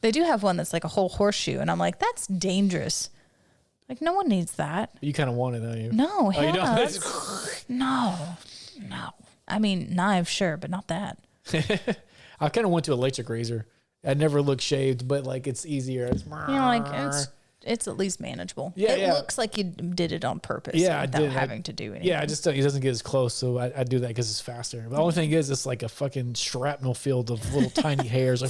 They do have one that's like a whole horseshoe, and I'm like, that's dangerous. Like, no one needs that. You kind of want it, don't you? No, you don't? No. I mean, knives, sure, but not that. I kind of went to electric razor. I never looked shaved, but like it's easier. It's it's at least manageable. Yeah, it looks like you did it on purpose. Yeah, without I did. having to do anything. Yeah, it doesn't get as close, so I do that because it's faster. But the only thing is, it's like a fucking shrapnel field of little tiny hairs.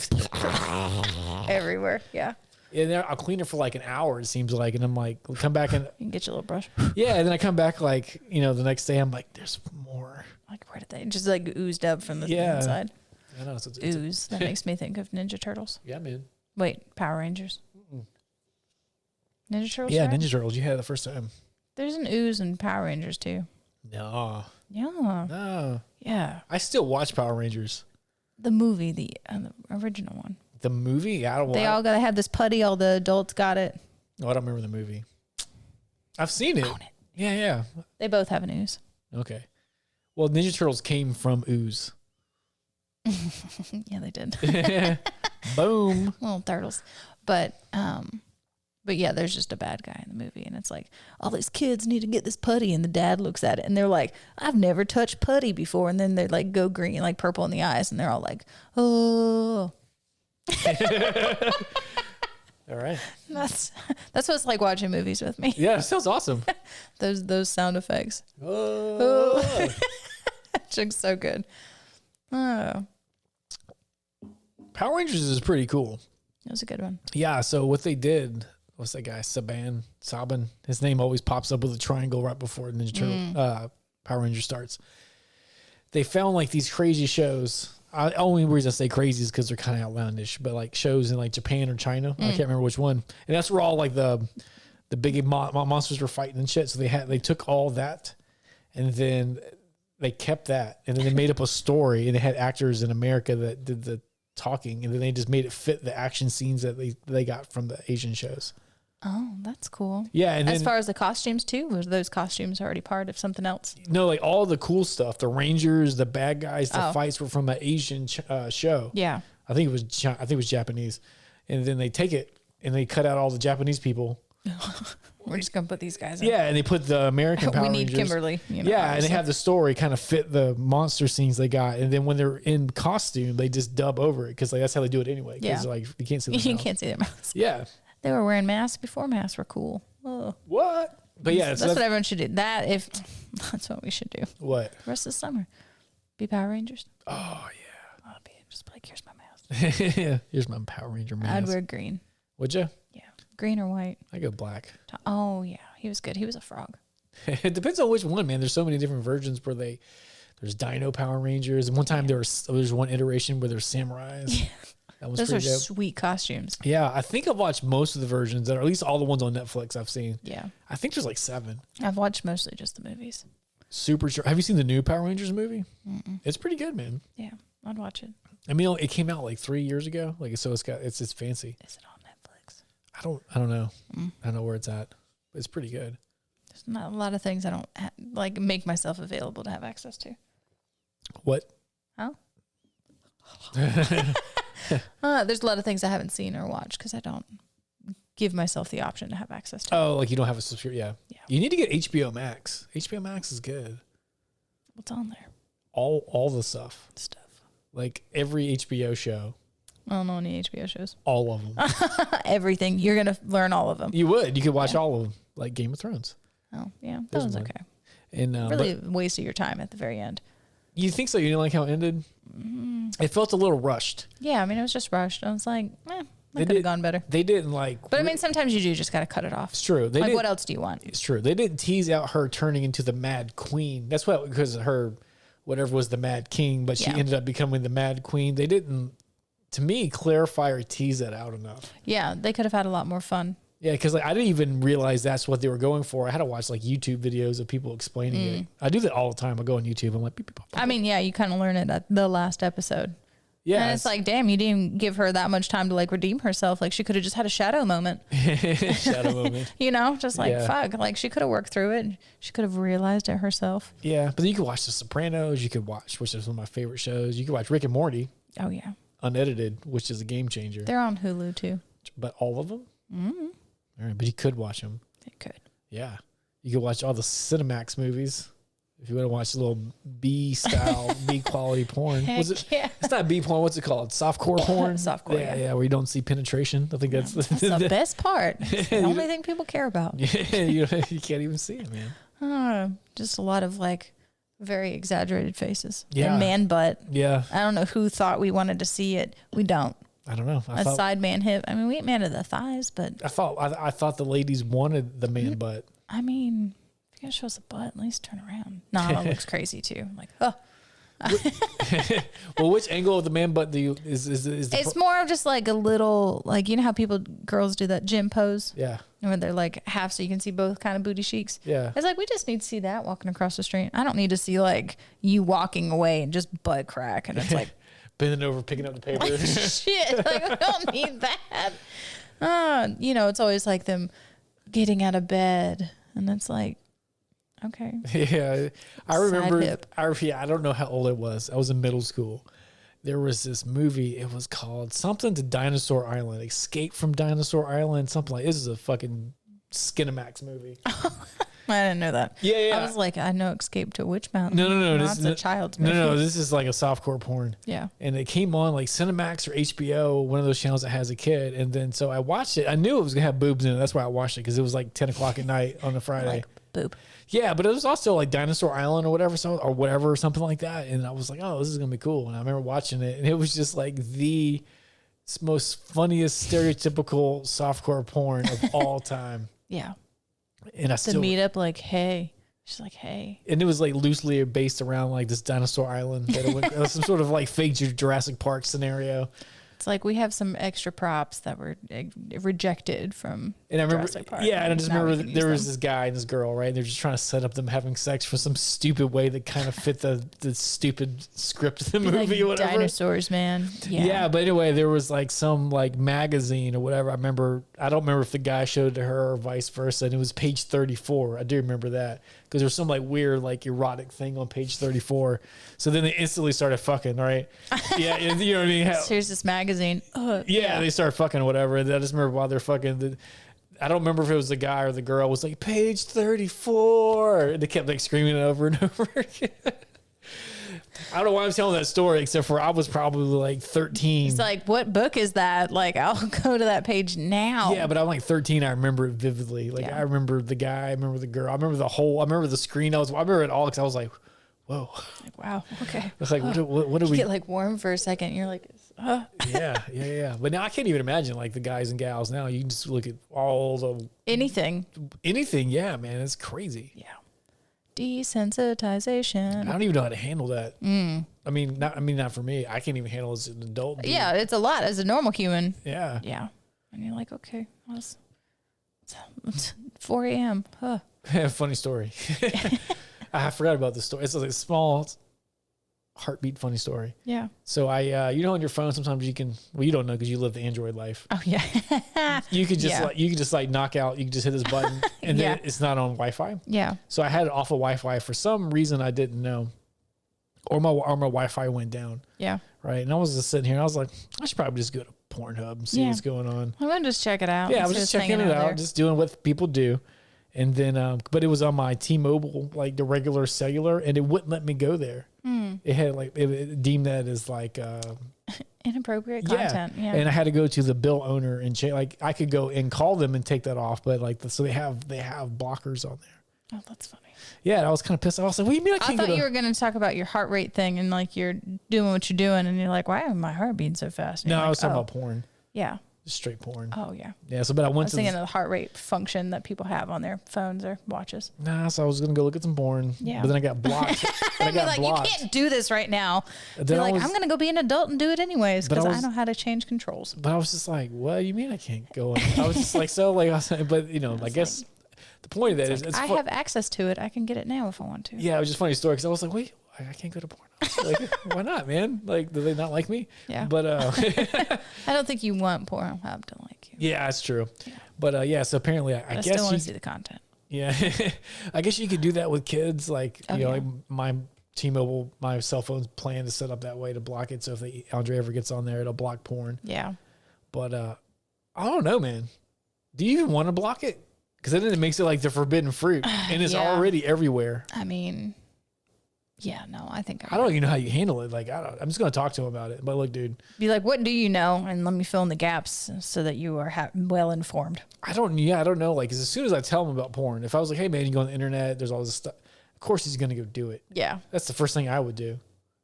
Everywhere, yeah. And then I'll clean it for like an hour, it seems like, and I'm like, come back and you can get your little brush. Yeah, and then I come back like, the next day, I'm like, there's more. Like, where did they just like oozed up from the inside? I know. Ooze. That makes me think of Ninja Turtles. Yeah, man. Wait, Power Rangers. Ninja Turtles? Yeah, right? Ninja Turtles. You had it the first time. There's an ooze in Power Rangers too. No. Yeah. No. Yeah. I still watch Power Rangers. The movie, the original one. The movie? Yeah, I don't. They all got to have this putty. All the adults got it. No, I don't remember the movie. I've seen it. Own it. Yeah. They both have an ooze. Okay. Well, Ninja Turtles came from ooze. Yeah, they did. Boom. Little turtles. But yeah, there's just a bad guy in the movie, and it's like, all these kids need to get this putty, and the dad looks at it, and they're like, I've never touched putty before, and then they like go green, like purple in the eyes, and they're all like, oh. All right. That's what it's like watching movies with me. Yeah, it sounds awesome. those sound effects. Oh. That looks so good. Oh, Power Rangers is pretty cool. that was a good one. Yeah, so what they did, what's that guy? Saban. His name always pops up with a triangle right before Ninja Turtle Power Ranger starts. They found like these crazy shows. Only reason I say crazy is because they're kind of outlandish, but like shows in like Japan or China. I can't remember which one. And that's where all like the big monsters were fighting and shit. So they took all that, and then they kept that, and then they made up a story, and they had actors in America that did the talking, and then they just made it fit the action scenes that they got from the Asian shows. Oh, that's cool. Yeah, and as then, far as the costumes too, were those costumes already part of something else? no, like all the cool stuff, the Rangers, the bad guys, the fights were from an Asian show. Yeah, I think it was Japanese, and then they take it and they cut out all the Japanese people. We're just gonna put these guys in. Yeah, and they put the American Power We need Rangers. Kimberly. Yeah, obviously. and they have the story kind of fit the monster scenes they got, and then when they're in costume, they just dub over it because like that's how they do it anyway. Yeah, like you can't see their you mouth. can't see their mouths. Yeah. They were wearing masks before masks were cool. Oh. What? But yeah, that's what everyone should do. That's what we should do. What? The rest of the summer, be Power Rangers. Oh yeah. I'll be just like, here's my mask. Yeah. Here's my Power Ranger mask. I'd wear green. Would you? Yeah, green or white. I go black. Oh yeah, he was good. He was a frog. It depends on which one, man. There's so many different versions where there's Dino Power Rangers. And one time there's one iteration where there's samurais. Yeah. That was Those are pretty dope. sweet costumes. Yeah, I think I've watched most of the versions, or at least all the ones on Netflix I've seen. Yeah, I think there's like 7. I've watched mostly just the movies. Super sure. Have you seen the new Power Rangers movie? It's pretty good, man. Yeah, I'd watch it. I mean, it came out like 3 years ago. Like, so it's fancy. Is it on Netflix? I don't know. I don't know where it's at. But it's pretty good. There's not a lot of things I don't like make myself available to have access to. What? Oh. There's a lot of things I haven't seen or watched because I don't give myself the option to have access to. Oh, like you don't have a subscription? Yeah. Yeah. You need to get HBO Max. HBO Max is good. What's on there? All the stuff. Like every HBO show. I don't know any HBO shows. All of them. Everything. You're going to learn all of them. You would. You could watch all of them, like Game of Thrones. Oh, yeah. That There's was one. okay. And Really a waste of your time at the very end. you think so? You didn't like how it ended? It felt a little rushed. Yeah, I mean, it was just rushed. I was like, that They could did- have gone better. They didn't like. But I mean, sometimes you do just got to cut it off. It's true. They Like, did, what else do you want? It's true. They didn't tease out her turning into the Mad Queen. That's what, because her, whatever was the Mad King, but she Yeah. ended up becoming the Mad Queen. They didn't, to me, clarify or tease that out enough. Yeah, they could have had a lot more fun. Yeah, because like I didn't even realize that's what they were going for. I had to watch like YouTube videos of people explaining it. I do that all the time. I go on YouTube. I'm like, beep, beep, beep, beep. I mean, yeah, you kind of learn it at the last episode. Yeah, And it's like, damn, you didn't give her that much time to like redeem herself. Like she could have just had a shadow moment, shadow moment. you know, just like, Yeah. fuck. Like she could have worked through it. She could have realized it herself. Yeah, but then you could watch The Sopranos. You could watch, which is one of my favorite shows. You could watch Rick and Morty, Oh, yeah. unedited, which is a game changer. They're on Hulu too. But all of them? Mm-hmm. All right, but you could watch them. They could. Yeah. You could watch all the Cinemax movies if you want to watch a little B style, B quality porn. Heck yeah. It's not B porn. What's it called? Softcore porn? Softcore, Yeah, yeah. where you don't see penetration. I think that's That's the best part. It's the only thing people care about. Yeah, you can't even see it, man. Just a lot of like very exaggerated faces. Yeah. And man butt. Yeah. I don't know who thought we wanted to see it. We don't. I don't know. A side man hip. I mean, we ain't man of the thighs, but I thought the ladies wanted the man butt. I mean, if you're gonna show us a butt, at least turn around. Nah, that looks crazy too. I'm like, oh. Well, which angle of the man butt do you is the It's more of just like a little, like, you know how girls do that gym pose? yeah. Where they're like half so you can see both kind of booty cheeks. Yeah. It's like, we just need to see that walking across the street. I don't need to see like you walking away and just butt crack. And it's like, Bending over, picking up the paper. shit, like I don't need that. You know, it's always like them getting out of bed. And it's like, okay. Yeah, I remember. hip. I don't know how old I was. I was in middle school. There was this movie. It was called something to Dinosaur Island, Escape from Dinosaur Island, something like. This is a fucking Skinamax movie. I didn't know that. Yeah, yeah. I was like, I know Escape to Witch Mountain. No. That's a child's movie. No. This is like a softcore porn. Yeah. And it came on like Cinemax or HBO, one of those channels that has a kid. And then so I watched it. I knew it was gonna have boobs in it. That's why I watched it because it was like 10 o'clock at night on a Friday. Like, boob. Yeah, but it was also like Dinosaur Island or whatever, something like that. And I was like, oh, this is gonna be cool. And I remember watching it, and it was just like the most funniest stereotypical softcore porn of all time. Yeah. And I The still meetup, like, hey. She's like, hey. And it was like loosely based around like this dinosaur island. That it was some sort of like fake Jurassic Park scenario. It's like we have some extra props that were rejected from And I remember, Jurassic Park. yeah, and I just Now remember we can there use was them. this guy and this girl, right? And they're just trying to set up them having sex for some stupid way that kind of fit the stupid script of the movie or whatever. Dinosaurs, man. Yeah, but anyway, there was like some like magazine or whatever. I don't remember if the guy showed it to her or vice versa. And it was page 34. I do remember that because there was some like weird, like erotic thing on page 34. So then they instantly started fucking, right? Yeah, you know what I mean? So here's this magazine. Yeah, they started fucking or whatever. And I just remember while they're fucking, I don't remember if it was the guy or the girl was like, page 34. And they kept like screaming it over and over again. I don't know why I'm telling that story, except for I was probably like 13. It's like, what book is that? Like, I'll go to that page now. Yeah, but I'm like 13. I remember it vividly. Like, Yeah. I remember the guy. I remember the girl. I remember the screen. I remember it all because I was like, whoa. Like, wow. Okay. It's like, what do You we? get like warm for a second. You're like, Yeah. But now I can't even imagine like the guys and gals now. You can just look at all the anything. anything. Yeah, man, it's crazy. Yeah. Desensitization. I don't even know how to handle that. I mean, not for me. I can't even handle it as an adult. Dude. Yeah, it's a lot as a normal human. Yeah. Yeah. And you're like, okay, well, it's 4 a.m. Huh. Funny story. I forgot about this story. It's a small heartbeat funny story. Yeah. So on your phone sometimes you can, well, you don't know because you live the Android life. Oh yeah. You could just Yeah. knock out. You can just hit this button and then Yeah. it's not on Wi-Fi. Yeah. So I had it off of Wi-Fi for some reason I didn't know, or my Wi-Fi went down. Yeah. Right, and I was just sitting here and I was like, I should probably just go to Pornhub and see Yeah. what's going on. I'm gonna just check it out. Yeah, I was just checking it out, just doing what people do. And then, but it was on my T-Mobile, like the regular cellular, and it wouldn't let me go there. It had like, it deemed that as like, Inappropriate content. Yeah. And I had to go to the bill owner and like I could go and call them and take that off, but like, so they have blockers on there. Oh, that's funny. Yeah, and I was kind of pissed. I was like, what do you mean I I can't thought go you were going to talk about your heart rate thing and like you're doing what you're doing and you're like, why am my heart beating so fast? And No, you're I like, was talking oh. about porn. Yeah. Just straight porn. Oh, yeah. Yeah, so but I I went was to thinking of the heart rate function that people have on their phones or watches. Nah, so I was gonna go look at some porn. Yeah. But then I got blocked. And I got like, blocked. you can't do this right now. Then You're I like, was- I'm going to go be an adult and do it anyways But I because I was- know how to change controls. But I was just like, what do you mean I can't go in? I was just like, so like, I was like, but you know, I guess the point of that is, it's I have access to it. I can get it now if I want to. yeah, it was just a funny story because I was like, wait, I can't go to porn. Like, why not, man? Like, do they not like me? Yeah. But I don't think you want Pornhub to like you. yeah, that's true. But yeah, so apparently, I I guess still want you, to see the content. yeah, I guess you could do that with kids. Like, Oh, you know, yeah. like my T-Mobile, my cell phone's plan to set up that way to block it. So if Andre ever gets on there, it'll block porn. Yeah. But I don't know, man. Do you even want to block it? Because then it makes it like the forbidden fruit, and it's Yeah. already everywhere. I mean, yeah, no, I think I don't even know how you handle it. Like, I'm just gonna talk to him about it. But look, dude, be like, what do you know? And let me fill in the gaps so that you are well informed. I don't know. Like, 'cause as soon as I tell him about porn, if I was like, hey man, you go on the internet, there's all this stuff. Of course he's gonna go do it. Yeah. That's the first thing I would do.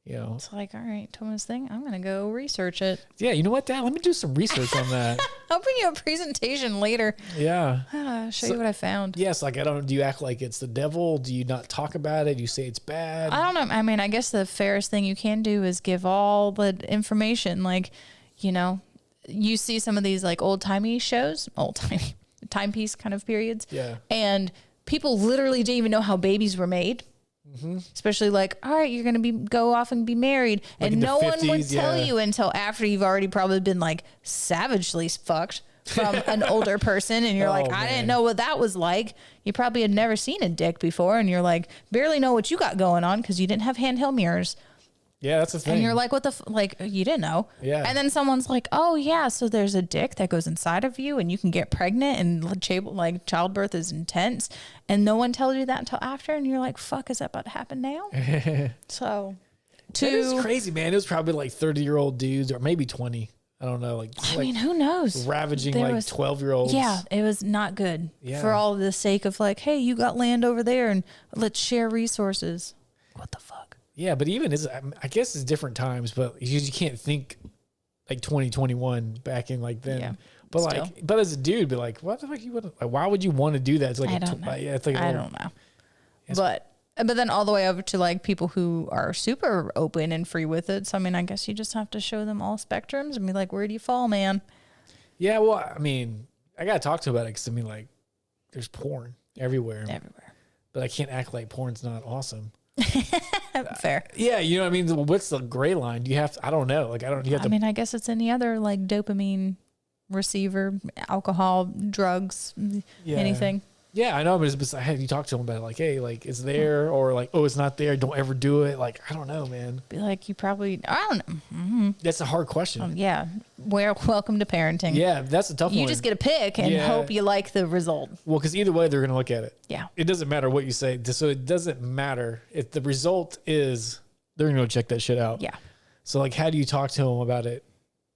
You know. It's like, all right, told me this thing. I'm going to go research it. Yeah, you know what, Dad? Let me do some research on that. I'll bring you a presentation later. Yeah. Show you what I found. Yes, like do you act like it's the devil? Do you not talk about it? Do you say it's bad? I don't know. I mean, I guess the fairest thing you can do is give all the information. Like, you know, you see some of these like old-timey shows, old-timey timepiece kind of periods. Yeah. And people literally didn't even know how babies were made. Mm-hmm. Especially like, all right, you're going to go off and be married. Like in and the no one would 50s, tell yeah. you until after you've already probably been like savagely fucked from an older person. And you're Oh, like, I man. didn't know what that was like. You probably had never seen a dick before. And you're like, barely know what you got going on because you didn't have handheld mirrors. Yeah, that's the thing. And you're like, what the, like, you didn't know. Yeah. And then someone's like, oh, yeah, so there's a dick that goes inside of you and you can get pregnant and like childbirth is intense. And no one tells you that until after. And you're like, fuck, is that about to happen now? So, That is crazy, man. It was probably like 30-year-old dudes or maybe 20. I don't know. I mean, who knows? Ravaging There like was- 12-year-olds. Yeah, it was not good Yeah. for all the sake of like, hey, you got land over there and let's share resources. What the fuck? Yeah, but even I guess it's different times, but you can't think like 2021 back in like then. Yeah, but still. like, but as a dude, be like, what the fuck you would? Like, why would you want to do that? It's like I don't know. Yeah, it's like I don't know. But then all the way over to like people who are super open and free with it. So I mean, I guess you just have to show them all spectrums and be like, where do you fall, man? Yeah, well, I mean, I gotta talk to him about it because I mean, like, there's porn everywhere. But I can't act like porn's not awesome. Fair. Yeah, you know what I mean? What's the gray line? Do you have to, I don't know. Like, I mean, I guess it's any other like dopamine receiver, alcohol, drugs, anything. Yeah, I know, but it's, have you talked to him about it? Like, hey, like, it's there, or like, oh, it's not there. Don't ever do it. Like, I don't know, man. Be like, you probably, I don't know. Mm-hmm. That's a hard question. Yeah. Welcome to parenting. Yeah, that's a tough one. You just get a pick and hope you like the result. Well, because either way, they're going to look at it. Yeah. It doesn't matter what you say. So it doesn't matter if the result is they're going to go check that shit out. Yeah. So like, how do you talk to them about it?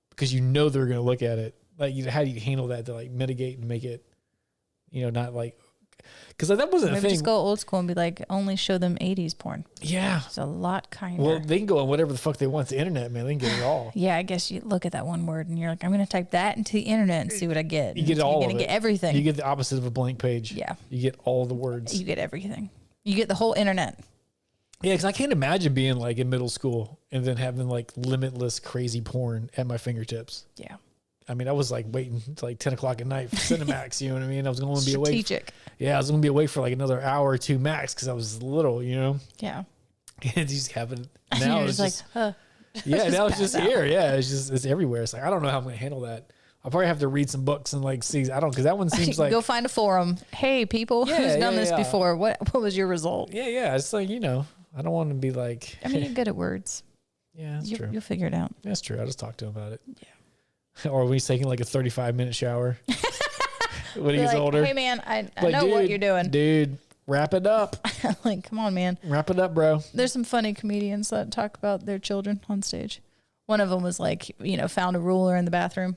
Because you know they're going to look at it. Like, how do you handle that to like mitigate and make it, you know, not like. Because that wasn't a thing. Just go old school and be like, only show them 80s porn. Yeah. It's a lot kinder. Well, they can go on whatever the fuck they want. It's the internet, man. They can get it all. Yeah, I guess you look at that one word and you're like, I'm going to type that into the internet and see what I get. You get all of it. You're going to get everything. You get the opposite of a blank page. Yeah. You get all the words. You get everything. You get the whole internet. Yeah, because I can't imagine being like in middle school and then having like limitless crazy porn at my fingertips. Yeah. I mean, I was like waiting until like 10 o'clock at night for Cinemax, you know what I mean? I was going to be awake. Strategic. Yeah, I was going to be awake for like another hour or two max because I was little, you know? Yeah. And just having, now it's like, just, yeah, now it's just here. Yeah, it's everywhere. It's like, I don't know how I'm going to handle that. I'll probably have to read some books and like see, because that one seems like. Go find a forum. Hey, people, who's done this before? What was your result? Yeah. It's like, you know, I don't want to be like. I mean, you're good at words. Yeah, that's true. You'll figure it out. That's true. I'll just talk to him about it. Yeah. Or when he's taking like a 35-minute shower when he gets older. Hey man, I know what you're doing. Dude, wrap it up. Like, come on, man. Wrap it up, bro. There's some funny comedians that talk about their children on stage. One of them was like, you know, found a ruler in the bathroom.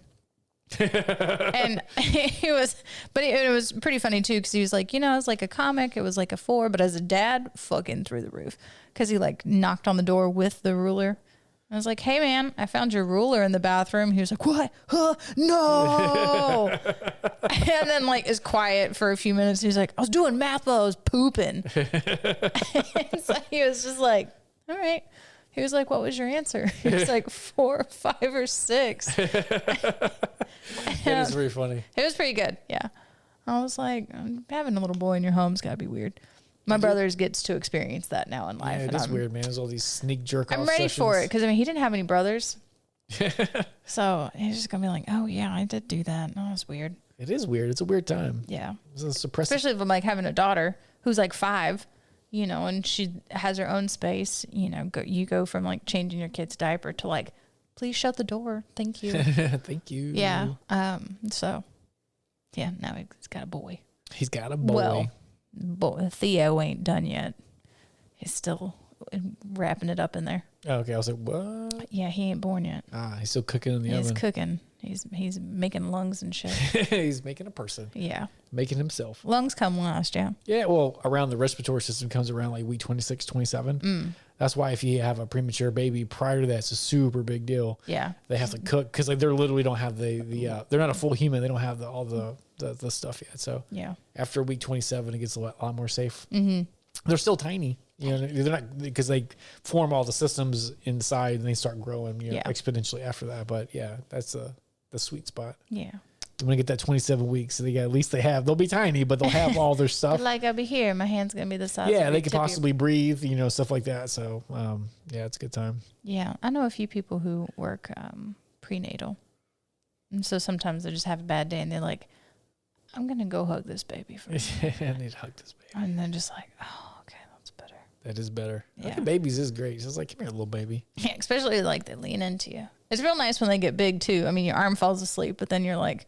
And it was pretty funny too, because he was like, you know, it's like a comic. It was like a 4, but as a dad, fucking through the roof, because he like knocked on the door with the ruler. I was like, hey, man, I found your ruler in the bathroom. He was like, what? Huh? No. And then, like, is quiet for a few minutes. He's like, I was doing math while I was pooping. So he was just like, all right. He was like, what was your answer? He was like 4, 5, or 6. That is very funny. It was pretty good. Yeah. I was like, having a little boy in your home's got to be weird. My brothers gets to experience that now in life. Yeah, it is weird, man. There's all these sneak jerk off. I'm ready for it because I mean he didn't have any brothers, so he's just gonna be like, "Oh yeah, I did do that." No, it's weird. It is weird. It's a weird time. Yeah, it's a suppressive. Especially if I'm like having a daughter who's like 5, you know, and she has her own space. You know, you go from like changing your kid's diaper to like, please shut the door, thank you, thank you. Yeah. So, yeah, now he's got a boy. He's got a boy. Well, Theo ain't done yet. He's still wrapping it up in there. Oh, okay. I was like, what? Yeah, he ain't born yet. He's still cooking in the oven. He's cooking. He's making lungs and shit. He's making a person. Yeah. Making himself. Lungs come last, yeah. Yeah, well, around the respiratory system comes around like week 26, 27. That's why if you have a premature baby prior to that, it's a super big deal. Yeah. They have to cook because like they're literally don't have the they're not a full human. They don't have all the stuff yet. So yeah, after week 27, it gets a lot more safe. Mm-hmm. They're still tiny. You know, they're not because they form all the systems inside and they start growing exponentially after that. But yeah, that's the sweet spot. Yeah. I'm gonna get that 27 weeks. So they'll be tiny, but they'll have all their stuff. Like I'll be here. My hand's gonna be the size. Yeah, they could possibly breathe. You know, stuff like that. So yeah, it's a good time. Yeah, I know a few people who work prenatal, and so sometimes they just have a bad day and they're like, I'm gonna go hug this baby for me. I need to hug this baby. And then just like, oh, okay, that's better. That is better. Yeah. Hugging babies is great. It's just like, come here, little baby. Yeah, especially like they lean into you. It's real nice when they get big too. I mean, your arm falls asleep, but then you're like,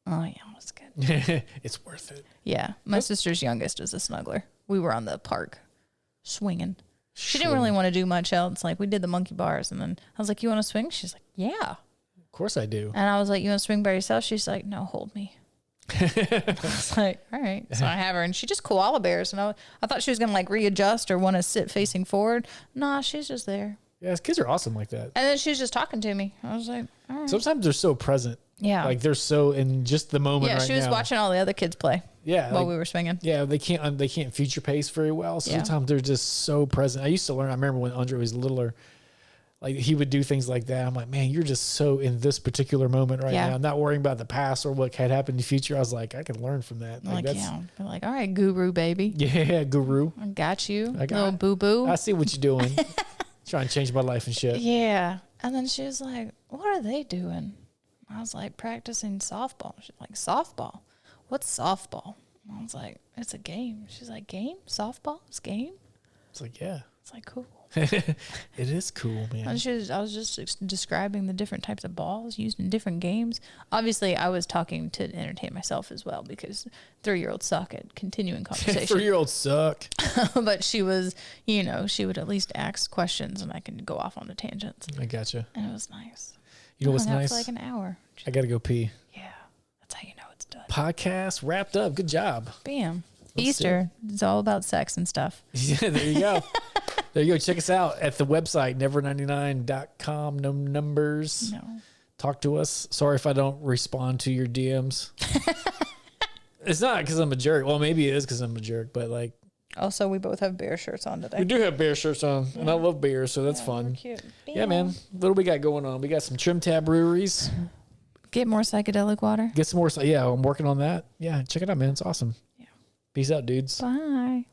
oh yeah, that's good. It's worth it. Yeah, my sister's youngest is a snuggler. We were on the park swinging. She didn't really want to do much else. Like we did the monkey bars, and then I was like, you want to swing? She's like, yeah. Of course I do. And I was like, you want to swing by yourself? She's like, no, hold me. I was like, all right. So I have her, and she just koala bears. And I thought she was going to like readjust or want to sit facing forward. Nah, she's just there. Yeah, kids are awesome like that. And then she was just talking to me. I was like, all right. Sometimes they're so present. Yeah. Like they're so in just the moment. Yeah, right she was now. watching all the other kids play. Yeah, while like, we were swinging. Yeah, they can't future pace very well. So sometimes they're just so present. I used to learn. I remember when Andre was littler, like he would do things like that. I'm like, man, you're just so in this particular moment right now. I'm not worrying about the past or what had happened in the future. I was like, I can learn from that. Like They're like, all right, guru baby. Yeah, guru. I got you, little boo boo. I see what you're doing. Trying to change my life and shit. Yeah. And then she was like, what are they doing? I was like, practicing softball. She's like, softball? What's softball? I was like, it's a game. She's like, game? Softball? It's game? It's like, yeah. It's like, cool. It is cool, man. And I was just describing the different types of balls used in different games. Obviously, I was talking to entertain myself as well because 3-year-olds suck at continuing conversation. 3-year-olds suck. But she was, she would at least ask questions and I could go off on the tangents. I gotcha. And it was nice. You know what's nice? For like an hour. I got to go pee. Yeah. That's how you know it's done. Podcast wrapped up. Good job. Bam. Easter. It's all about sex and stuff. Yeah, there you go. There you go. Check us out at the website, never99.com. No numbers. No. Talk to us. Sorry if I don't respond to your DMs. It's not because I'm a jerk. Well, maybe it is because I'm a jerk, but like. Also, we both have bear shirts on today. We do have bear shirts on, and I love beer, so that's fun. Cute. Yeah, man. What do we got going on? We got some Trim Tab breweries. Get more psychedelic water. Get some more. Yeah, I'm working on that. Yeah, check it out, man. It's awesome. Yeah. Peace out, dudes. Bye.